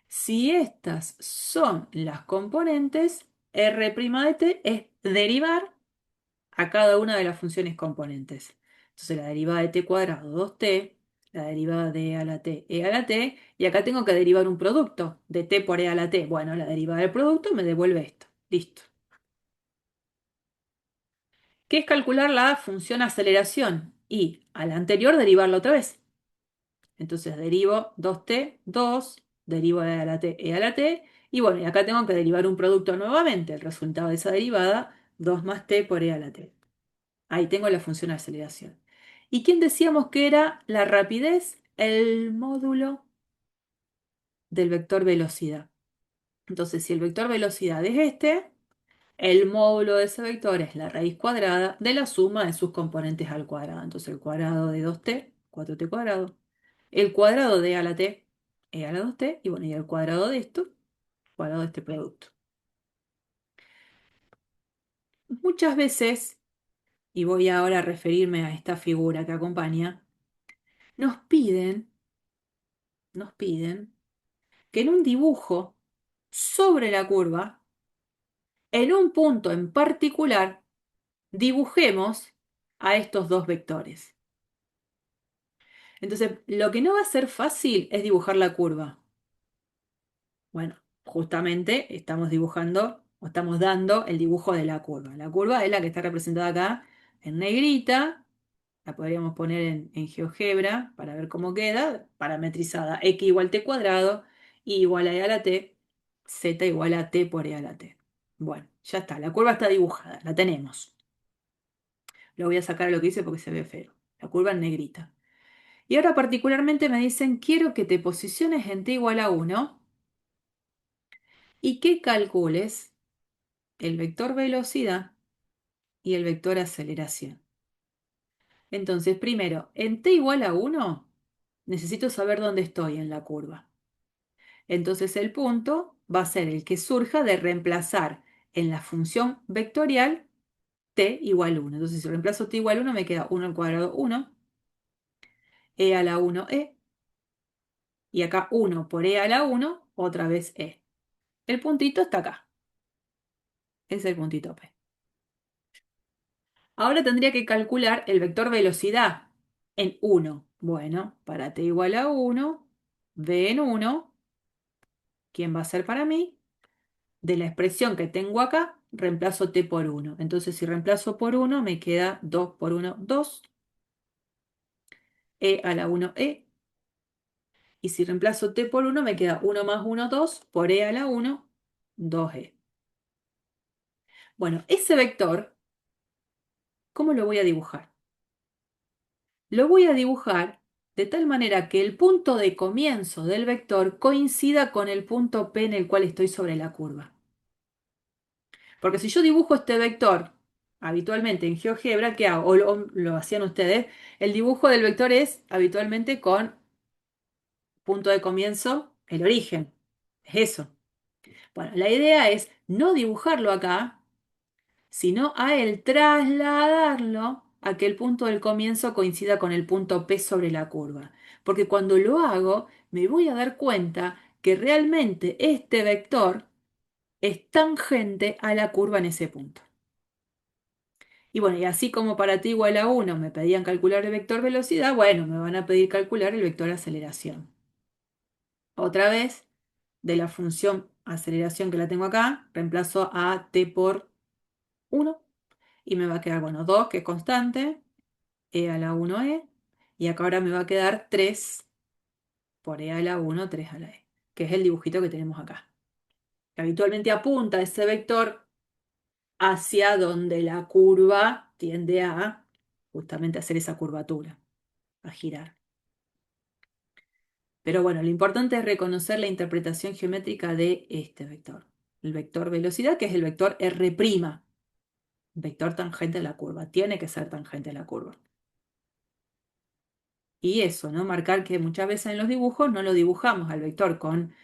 Si estas son las componentes, r' de t es derivar a cada una de las funciones componentes. Entonces la derivada de t cuadrado, 2t, la derivada de e a la t, e a la t, y acá tengo que derivar un producto de t por e a la t. Bueno, la derivada del producto me devuelve esto. Listo. ¿Qué es calcular la función aceleración? Y a la anterior derivarla otra vez. Entonces derivo 2t, 2, derivo e a la t, e a la t, y bueno, y acá tengo que derivar un producto nuevamente. El resultado de esa derivada, 2 más t por e a la t. Ahí tengo la función aceleración. ¿Y quién decíamos que era la rapidez? El módulo del vector velocidad. Entonces, si el vector velocidad es este, el módulo de ese vector es la raíz cuadrada de la suma de sus componentes al cuadrado. Entonces, el cuadrado de 2t, 4t cuadrado. El cuadrado de e a la t, e a la 2t. Y bueno, y el cuadrado de esto, cuadrado de este producto. Muchas veces, y voy ahora a referirme a esta figura que acompaña, nos piden que en un dibujo sobre la curva, en un punto en particular, dibujemos a estos dos vectores. Entonces, lo que no va a ser fácil es dibujar la curva. Bueno, justamente estamos dibujando o estamos dando el dibujo de la curva. La curva es la que está representada acá en negrita. La podríamos poner en GeoGebra para ver cómo queda. Parametrizada. X igual T cuadrado, Y igual a E a la T, Z igual a T por E a la T. Bueno, ya está. La curva está dibujada. La tenemos. Lo voy a sacar a lo que hice porque se ve feo. La curva en negrita. Y ahora particularmente me dicen, quiero que te posiciones en T igual a 1 y que calcules el vector velocidad y el vector aceleración. Entonces, primero, en t igual a 1, necesito saber dónde estoy en la curva. Entonces, el punto va a ser el que surja de reemplazar en la función vectorial t igual 1. Entonces, si reemplazo t igual 1, me queda 1 al cuadrado 1, e a la 1 e, y acá 1 por e a la 1, otra vez e. El puntito está acá, es el puntito P. Ahora tendría que calcular el vector velocidad en 1. Bueno, para t igual a 1, v en 1, ¿quién va a ser para mí? De la expresión que tengo acá, reemplazo t por 1. Entonces, si reemplazo por 1, me queda 2 por 1, 2, e a la 1, e. Y si reemplazo t por 1, me queda 1 más 1, 2, por e a la 1, 2e. Bueno, ese vector, ¿cómo lo voy a dibujar? Lo voy a dibujar de tal manera que el punto de comienzo del vector coincida con el punto P en el cual estoy sobre la curva. Porque si yo dibujo este vector habitualmente en GeoGebra, ¿qué hago? O lo hacían ustedes. El dibujo del vector es habitualmente con punto de comienzo, el origen. Es eso. Bueno, la idea es no dibujarlo acá, sino a él trasladarlo a que el punto del comienzo coincida con el punto P sobre la curva. Porque cuando lo hago, me voy a dar cuenta que realmente este vector es tangente a la curva en ese punto. Y bueno, y así como para t igual a 1 me pedían calcular el vector velocidad, bueno, me van a pedir calcular el vector aceleración. Otra vez, de la función aceleración que la tengo acá, reemplazo a t por 1 y me va a quedar, bueno, 2, que es constante, e a la 1e, y acá ahora me va a quedar 3 por e a la 1, 3 a la e, que es el dibujito que tenemos acá. Que habitualmente apunta ese vector hacia donde la curva tiende a justamente hacer esa curvatura, a girar. Pero bueno, lo importante es reconocer la interpretación geométrica de este vector. El vector velocidad, que es el vector R', vector tangente a la curva. Tiene que ser tangente a la curva. Y eso, ¿no? Marcar que muchas veces en los dibujos no lo dibujamos al vector con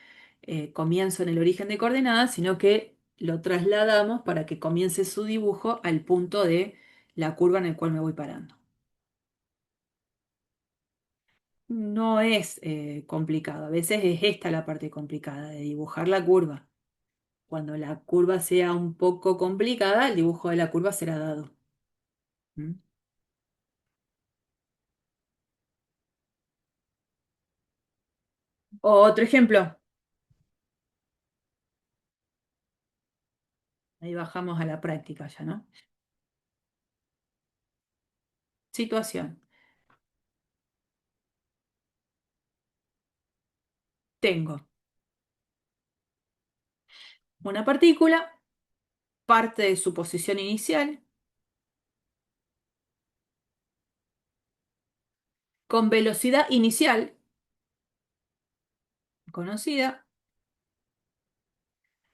comienzo en el origen de coordenadas, sino que lo trasladamos para que comience su dibujo al punto de la curva en el cual me voy parando. No es complicado, a veces es esta la parte complicada, de dibujar la curva. Cuando la curva sea un poco complicada, el dibujo de la curva será dado. ¿Mm? Otro ejemplo. Ahí bajamos a la práctica ya, ¿no? Situación. Tengo una partícula, parte de su posición inicial, con velocidad inicial conocida,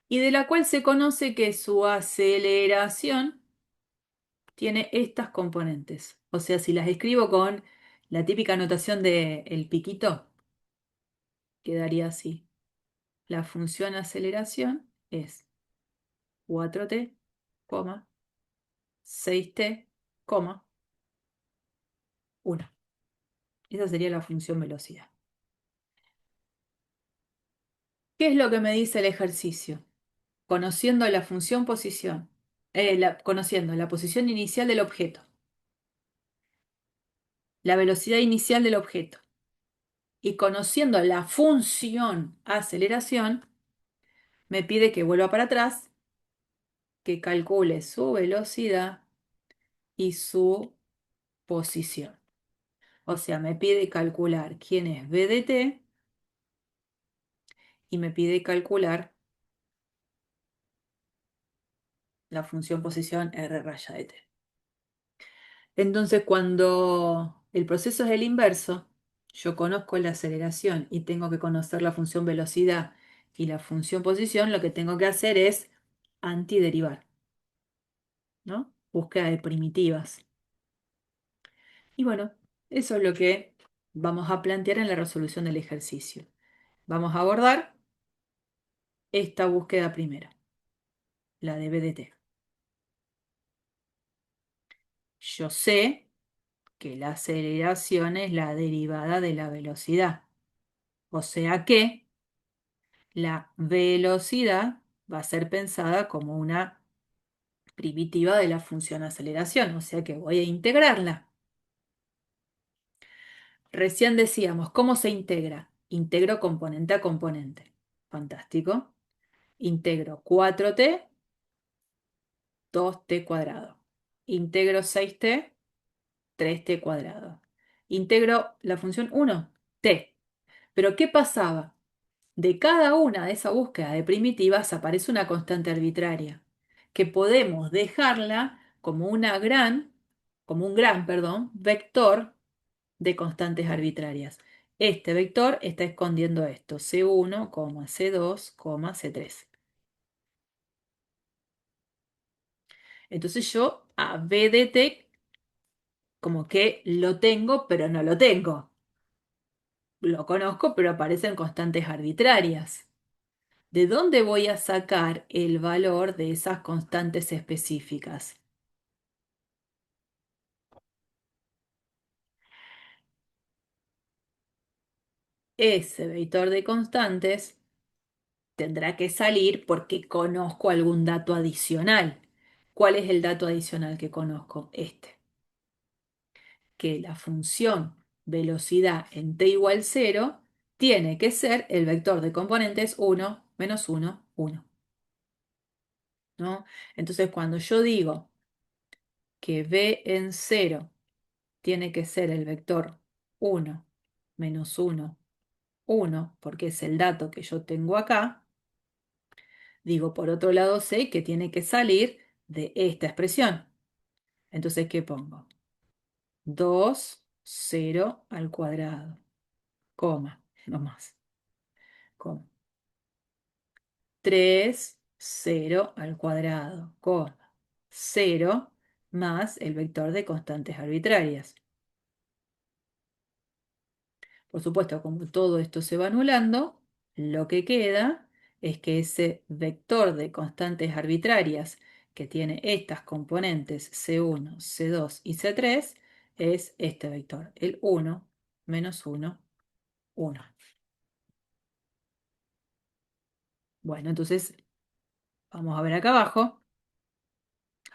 y de la cual se conoce que su aceleración tiene estas componentes. O sea, si las escribo con la típica notación del piquito, quedaría así. La función aceleración es 4t, 6t, 1. Esa sería la función velocidad. ¿Qué es lo que me dice el ejercicio? Conociendo la función posición, conociendo la posición inicial del objeto, la velocidad inicial del objeto Y conociendo la función aceleración, me pide que vuelva para atrás, que calcule su velocidad y su posición. O sea, me pide calcular quién es v de t y me pide calcular la función posición r raya de t. Entonces, cuando el proceso es el inverso, yo conozco la aceleración y tengo que conocer la función velocidad y la función posición, lo que tengo que hacer es antiderivar, ¿no? Búsqueda de primitivas. Y bueno, eso es lo que vamos a plantear en la resolución del ejercicio. Vamos a abordar esta búsqueda primero, la de b de t. Yo sé que la aceleración es la derivada de la velocidad, o sea que la velocidad va a ser pensada como una primitiva de la función aceleración, o sea que voy a integrarla. Recién decíamos, ¿cómo se integra? Integro componente a componente. Fantástico. Integro 4t, 2t cuadrado. Integro 6t, 3t cuadrado. Integro la función 1, t. Pero ¿qué pasaba? De cada una de esas búsquedas de primitivas aparece una constante arbitraria, que podemos dejarla como como un gran, perdón, vector de constantes arbitrarias. Este vector está escondiendo esto, C1, C2, C3. Entonces yo a B de t como que lo tengo, pero no lo tengo. Lo conozco, pero aparecen constantes arbitrarias. ¿De dónde voy a sacar el valor de esas constantes específicas? Ese vector de constantes tendrá que salir porque conozco algún dato adicional. ¿Cuál es el dato adicional que conozco? Este, que la función velocidad en t igual 0 tiene que ser el vector de componentes 1, menos 1, 1. ¿No? Entonces, cuando yo digo que b en 0 tiene que ser el vector 1, menos 1, 1, porque es el dato que yo tengo acá, digo, por otro lado, sé que tiene que salir de esta expresión. Entonces, ¿qué pongo? 2, 0 al cuadrado, coma, no más, coma. 3, 0 al cuadrado, coma. 0 más el vector de constantes arbitrarias. Por supuesto, como todo esto se va anulando, lo que queda es que ese vector de constantes arbitrarias que tiene estas componentes C1, C2 y C3 es este vector, el 1, menos 1, 1. Bueno, entonces vamos a ver acá abajo.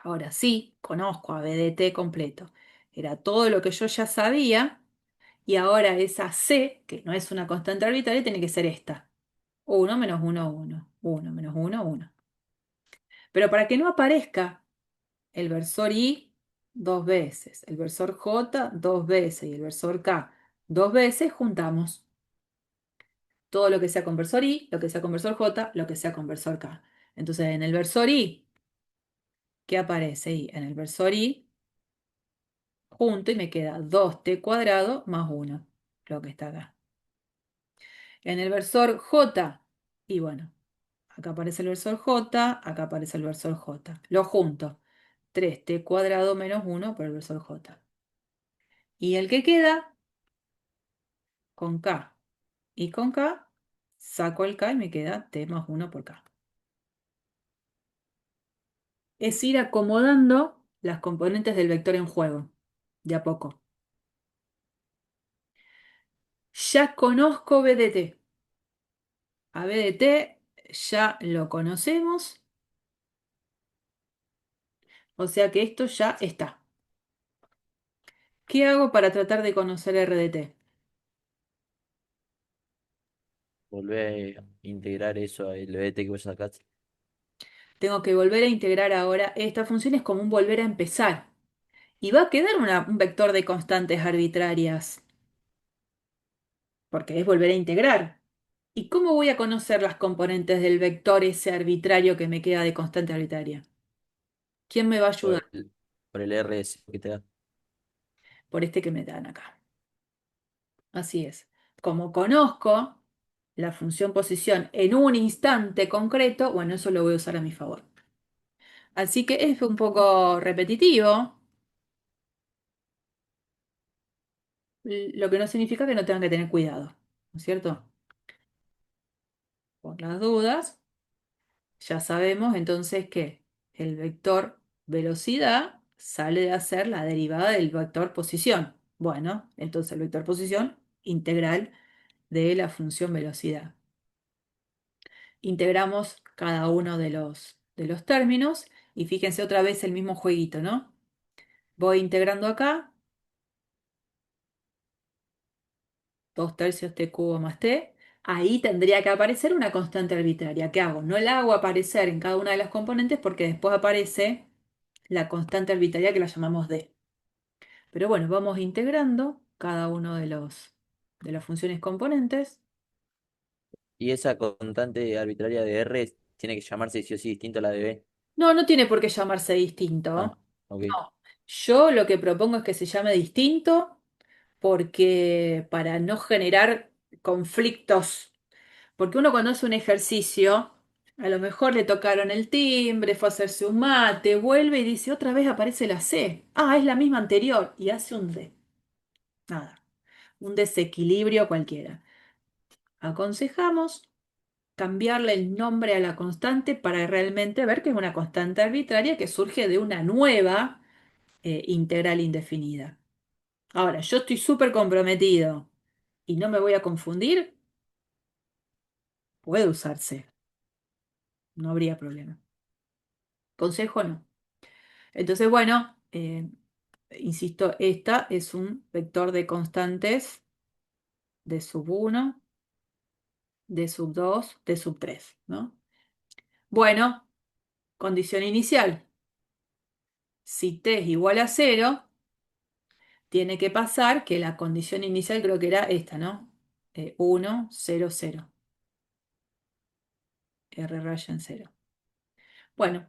Ahora sí, conozco a BDT completo. Era todo lo que yo ya sabía y ahora esa C, que no es una constante arbitraria, tiene que ser esta. 1 menos 1, 1. 1 menos 1, 1. Pero para que no aparezca el versor I dos veces, el versor J dos veces y el versor K dos veces, juntamos todo lo que sea con versor I, lo que sea con versor J, lo que sea con versor K. Entonces, en el versor I, ¿qué aparece ahí? En el versor I, junto y me queda 2t cuadrado más 1, lo que está acá. En el versor J, y bueno, acá aparece el versor J, acá aparece el versor J. Lo junto. 3t cuadrado menos 1 por el versor J. Y el que queda, con K y con K, saco el K y me queda t más 1 por K. Es ir acomodando las componentes del vector en juego, de a poco. Ya conozco B de t. A B de t ya lo conocemos, o sea que esto ya está. ¿Qué hago para tratar de conocer R de t? Volvé a integrar eso al VT que vos sacaste. Tengo que volver a integrar ahora esta función, es como un volver a empezar. Y va a quedar un vector de constantes arbitrarias, porque es volver a integrar. ¿Y cómo voy a conocer las componentes del vector ese arbitrario que me queda de constante arbitraria? ¿Quién me va a ayudar? Por el RS que te da. Por este que me dan acá. Así es. Como conozco la función posición en un instante concreto, bueno, eso lo voy a usar a mi favor. Así que es un poco repetitivo, lo que no significa que no tengan que tener cuidado, ¿no es cierto? Por las dudas, ya sabemos entonces que el vector velocidad sale de hacer la derivada del vector posición. Bueno, entonces el vector posición integral de la función velocidad. Integramos cada uno de los términos y fíjense otra vez el mismo jueguito, ¿no? Voy integrando acá, 2 tercios t cubo más t. Ahí tendría que aparecer una constante arbitraria. ¿Qué hago? No la hago aparecer en cada una de las componentes porque después aparece la constante arbitraria que la llamamos d. Pero bueno, vamos integrando cada uno de las funciones componentes. Y esa constante arbitraria de R tiene que llamarse sí o sí distinto a la de B. No, no tiene por qué llamarse Ah, distinto. ok. No, yo lo que propongo es que se llame distinto porque para no generar conflictos, porque uno cuando hace un ejercicio, a lo mejor le tocaron el timbre, fue a hacerse un mate, vuelve y dice, otra vez aparece la C. Ah, es la misma anterior y hace un D. Nada, un desequilibrio cualquiera. Aconsejamos cambiarle el nombre a la constante para realmente ver que es una constante arbitraria que surge de una nueva integral indefinida. Ahora, yo estoy súper comprometido y no me voy a confundir, puede usarse, no habría problema. Consejo no. Entonces, bueno, insisto, esta es un vector de constantes de sub uno, de sub 2, de sub 3, ¿no? Bueno, condición inicial. Si t es igual a cero, tiene que pasar que la condición inicial creo que era esta, ¿no? 1, 0, 0. R raya en 0. Bueno,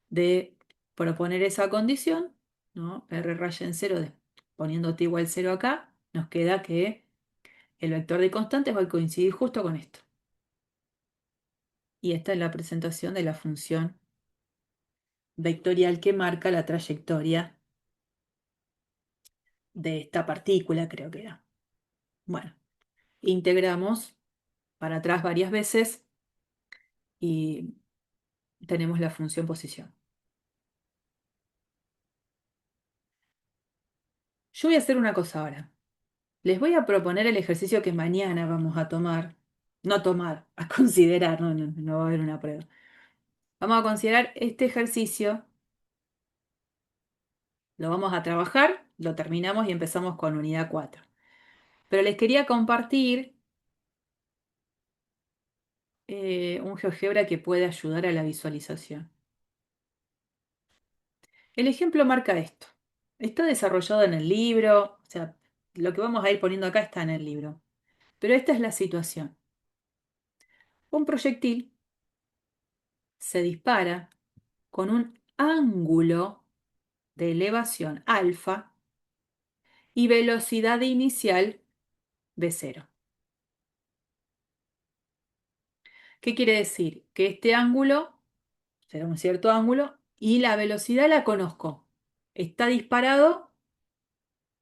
de proponer esa condición, ¿no? R raya en 0, poniendo t igual 0 acá, nos queda que el vector de constantes va a coincidir justo con esto. Y esta es la presentación de la función vectorial que marca la trayectoria de esta partícula, creo que era. Bueno, integramos para atrás varias veces y tenemos la función posición. Yo voy a hacer una cosa ahora. Les voy a proponer el ejercicio que mañana vamos a tomar. No tomar, a considerar, no va a haber una prueba. Vamos a considerar este ejercicio, lo vamos a trabajar, lo terminamos y empezamos con unidad 4. Pero les quería compartir un GeoGebra que puede ayudar a la visualización. El ejemplo marca esto. Está desarrollado en el libro, o sea, lo que vamos a ir poniendo acá está en el libro. Pero esta es la situación. Un proyectil se dispara con un ángulo de elevación alfa y velocidad inicial de cero. ¿Qué quiere decir? Que este ángulo será un cierto ángulo y la velocidad la conozco. Está disparado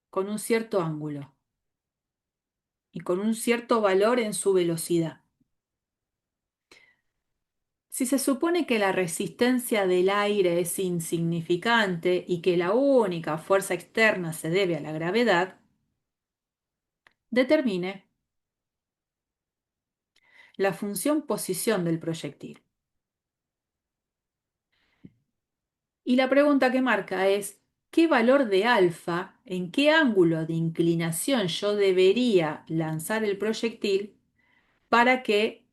con un cierto ángulo y con un cierto valor en su velocidad. Si se supone que la resistencia del aire es insignificante y que la única fuerza externa se debe a la gravedad, determine la función posición del proyectil. Y la pregunta que marca es, ¿qué valor de alfa, en qué ángulo de inclinación yo debería lanzar el proyectil para que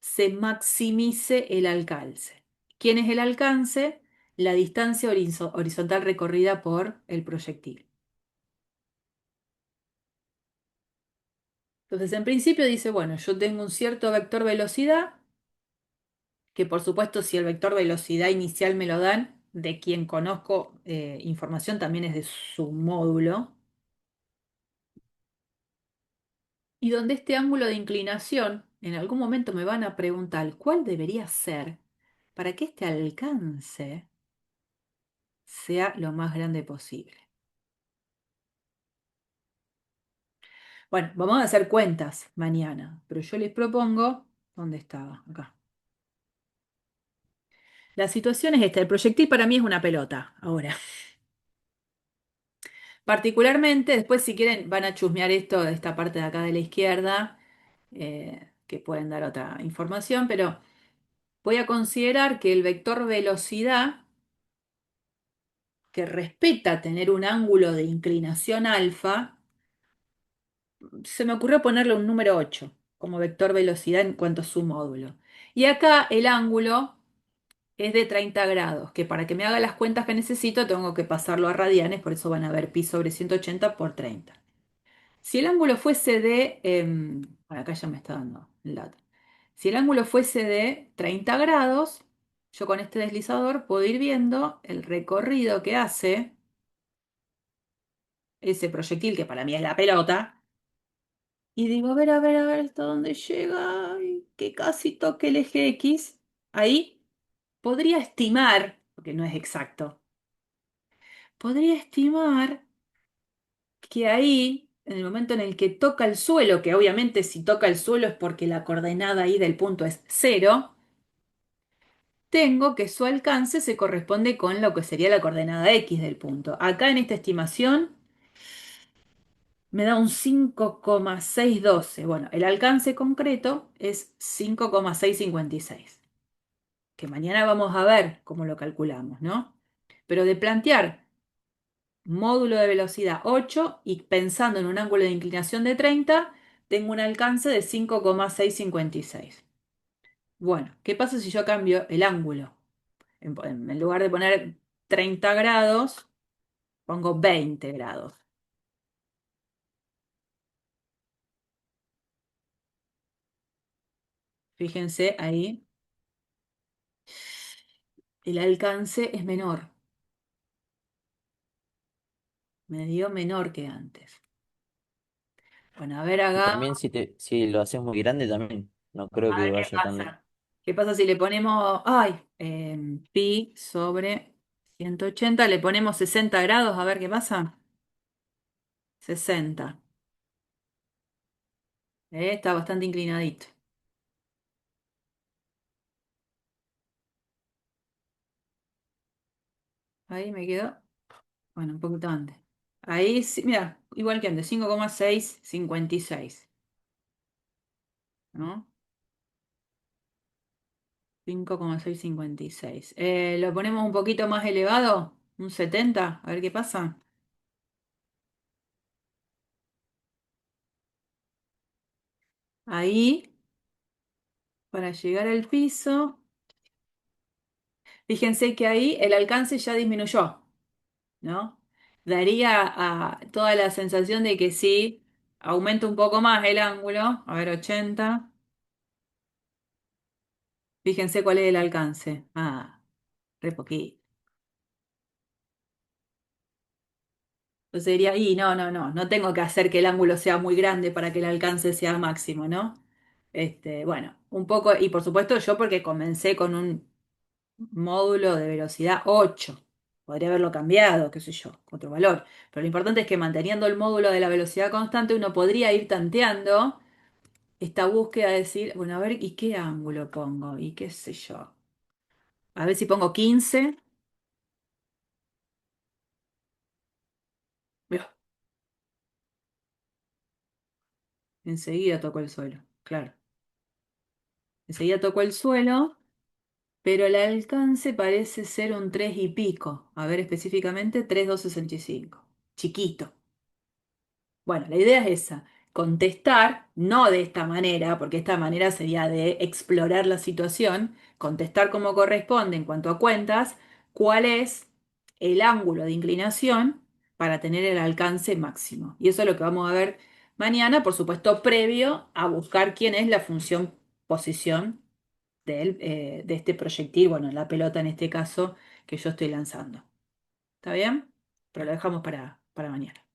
se maximice el alcance. ¿Quién es el alcance? La distancia horizontal recorrida por el proyectil. Entonces, en principio dice, bueno, yo tengo un cierto vector velocidad, que por supuesto si el vector velocidad inicial me lo dan, de quien conozco información también es de su módulo, y donde este ángulo de inclinación, en algún momento me van a preguntar cuál debería ser para que este alcance sea lo más grande posible. Bueno, vamos a hacer cuentas mañana, pero yo les propongo, ¿dónde estaba? Acá. La situación es esta, el proyectil para mí es una pelota, ahora. Particularmente, después si quieren van a chusmear esto de esta parte de acá de la izquierda, que pueden dar otra información, pero voy a considerar que el vector velocidad, que respeta tener un ángulo de inclinación alfa, se me ocurrió ponerle un número 8 como vector velocidad en cuanto a su módulo. Y acá el ángulo es de 30 grados, que para que me haga las cuentas que necesito tengo que pasarlo a radianes, por eso van a ver pi sobre 180 por 30. Si el ángulo fuese de, bueno, acá ya me está dando el dato. Si el ángulo fuese de 30 grados, yo con este deslizador puedo ir viendo el recorrido que hace ese proyectil, que para mí es la pelota, y digo, a ver, hasta dónde llega, y que casi toque el eje X. Ahí podría estimar, porque no es exacto, podría estimar que ahí, en el momento en el que toca el suelo, que obviamente si toca el suelo es porque la coordenada ahí del punto es 0, tengo que su alcance se corresponde con lo que sería la coordenada X del punto. Acá en esta estimación me da un 5,612. Bueno, el alcance concreto es 5,656. Que mañana vamos a ver cómo lo calculamos, ¿no? Pero de plantear módulo de velocidad 8 y pensando en un ángulo de inclinación de 30, tengo un alcance de 5,656. Bueno, ¿qué pasa si yo cambio el ángulo? En lugar de poner 30 grados, pongo 20 grados. Fíjense ahí, el alcance es menor, me dio menor que antes. Bueno, a ver, Y haga. también si lo haces muy grande también, no creo A que ver qué vaya tan lejos. pasa. ¿Qué pasa si le ponemos, ay, pi sobre 180, le ponemos 60 grados? A ver qué pasa. 60. Está bastante inclinadito. Ahí me quedó. Bueno, un poquito antes. Ahí, sí, mira, igual que antes, 5,656. ¿No? 5,656. ¿Lo ponemos un poquito más elevado? ¿Un 70? A ver qué pasa. Ahí, para llegar al piso, fíjense que ahí el alcance ya disminuyó, ¿no? Daría toda la sensación de que sí, aumenta un poco más el ángulo, a ver, 80. Fíjense cuál es el alcance. Ah, re poquito. Entonces diría, y no tengo que hacer que el ángulo sea muy grande para que el alcance sea máximo, ¿no? Bueno, un poco, y por supuesto yo porque comencé con un módulo de velocidad 8. Podría haberlo cambiado, qué sé yo, otro valor. Pero lo importante es que manteniendo el módulo de la velocidad constante uno podría ir tanteando esta búsqueda de decir, bueno, a ver, ¿y qué ángulo pongo? Y qué sé yo. A ver si pongo 15. Vio, enseguida tocó el suelo, claro. Enseguida tocó el suelo, pero el alcance parece ser un 3 y pico. A ver, específicamente 3,265. Chiquito. Bueno, la idea es esa. contestar, no de esta manera, porque esta manera sería de explorar la situación, contestar como corresponde en cuanto a cuentas, cuál es el ángulo de inclinación para tener el alcance máximo. Y eso es lo que vamos a ver mañana, por supuesto, previo a buscar quién es la función posición de este proyectil, bueno, la pelota en este caso que yo estoy lanzando. ¿Está bien? Pero lo dejamos para mañana.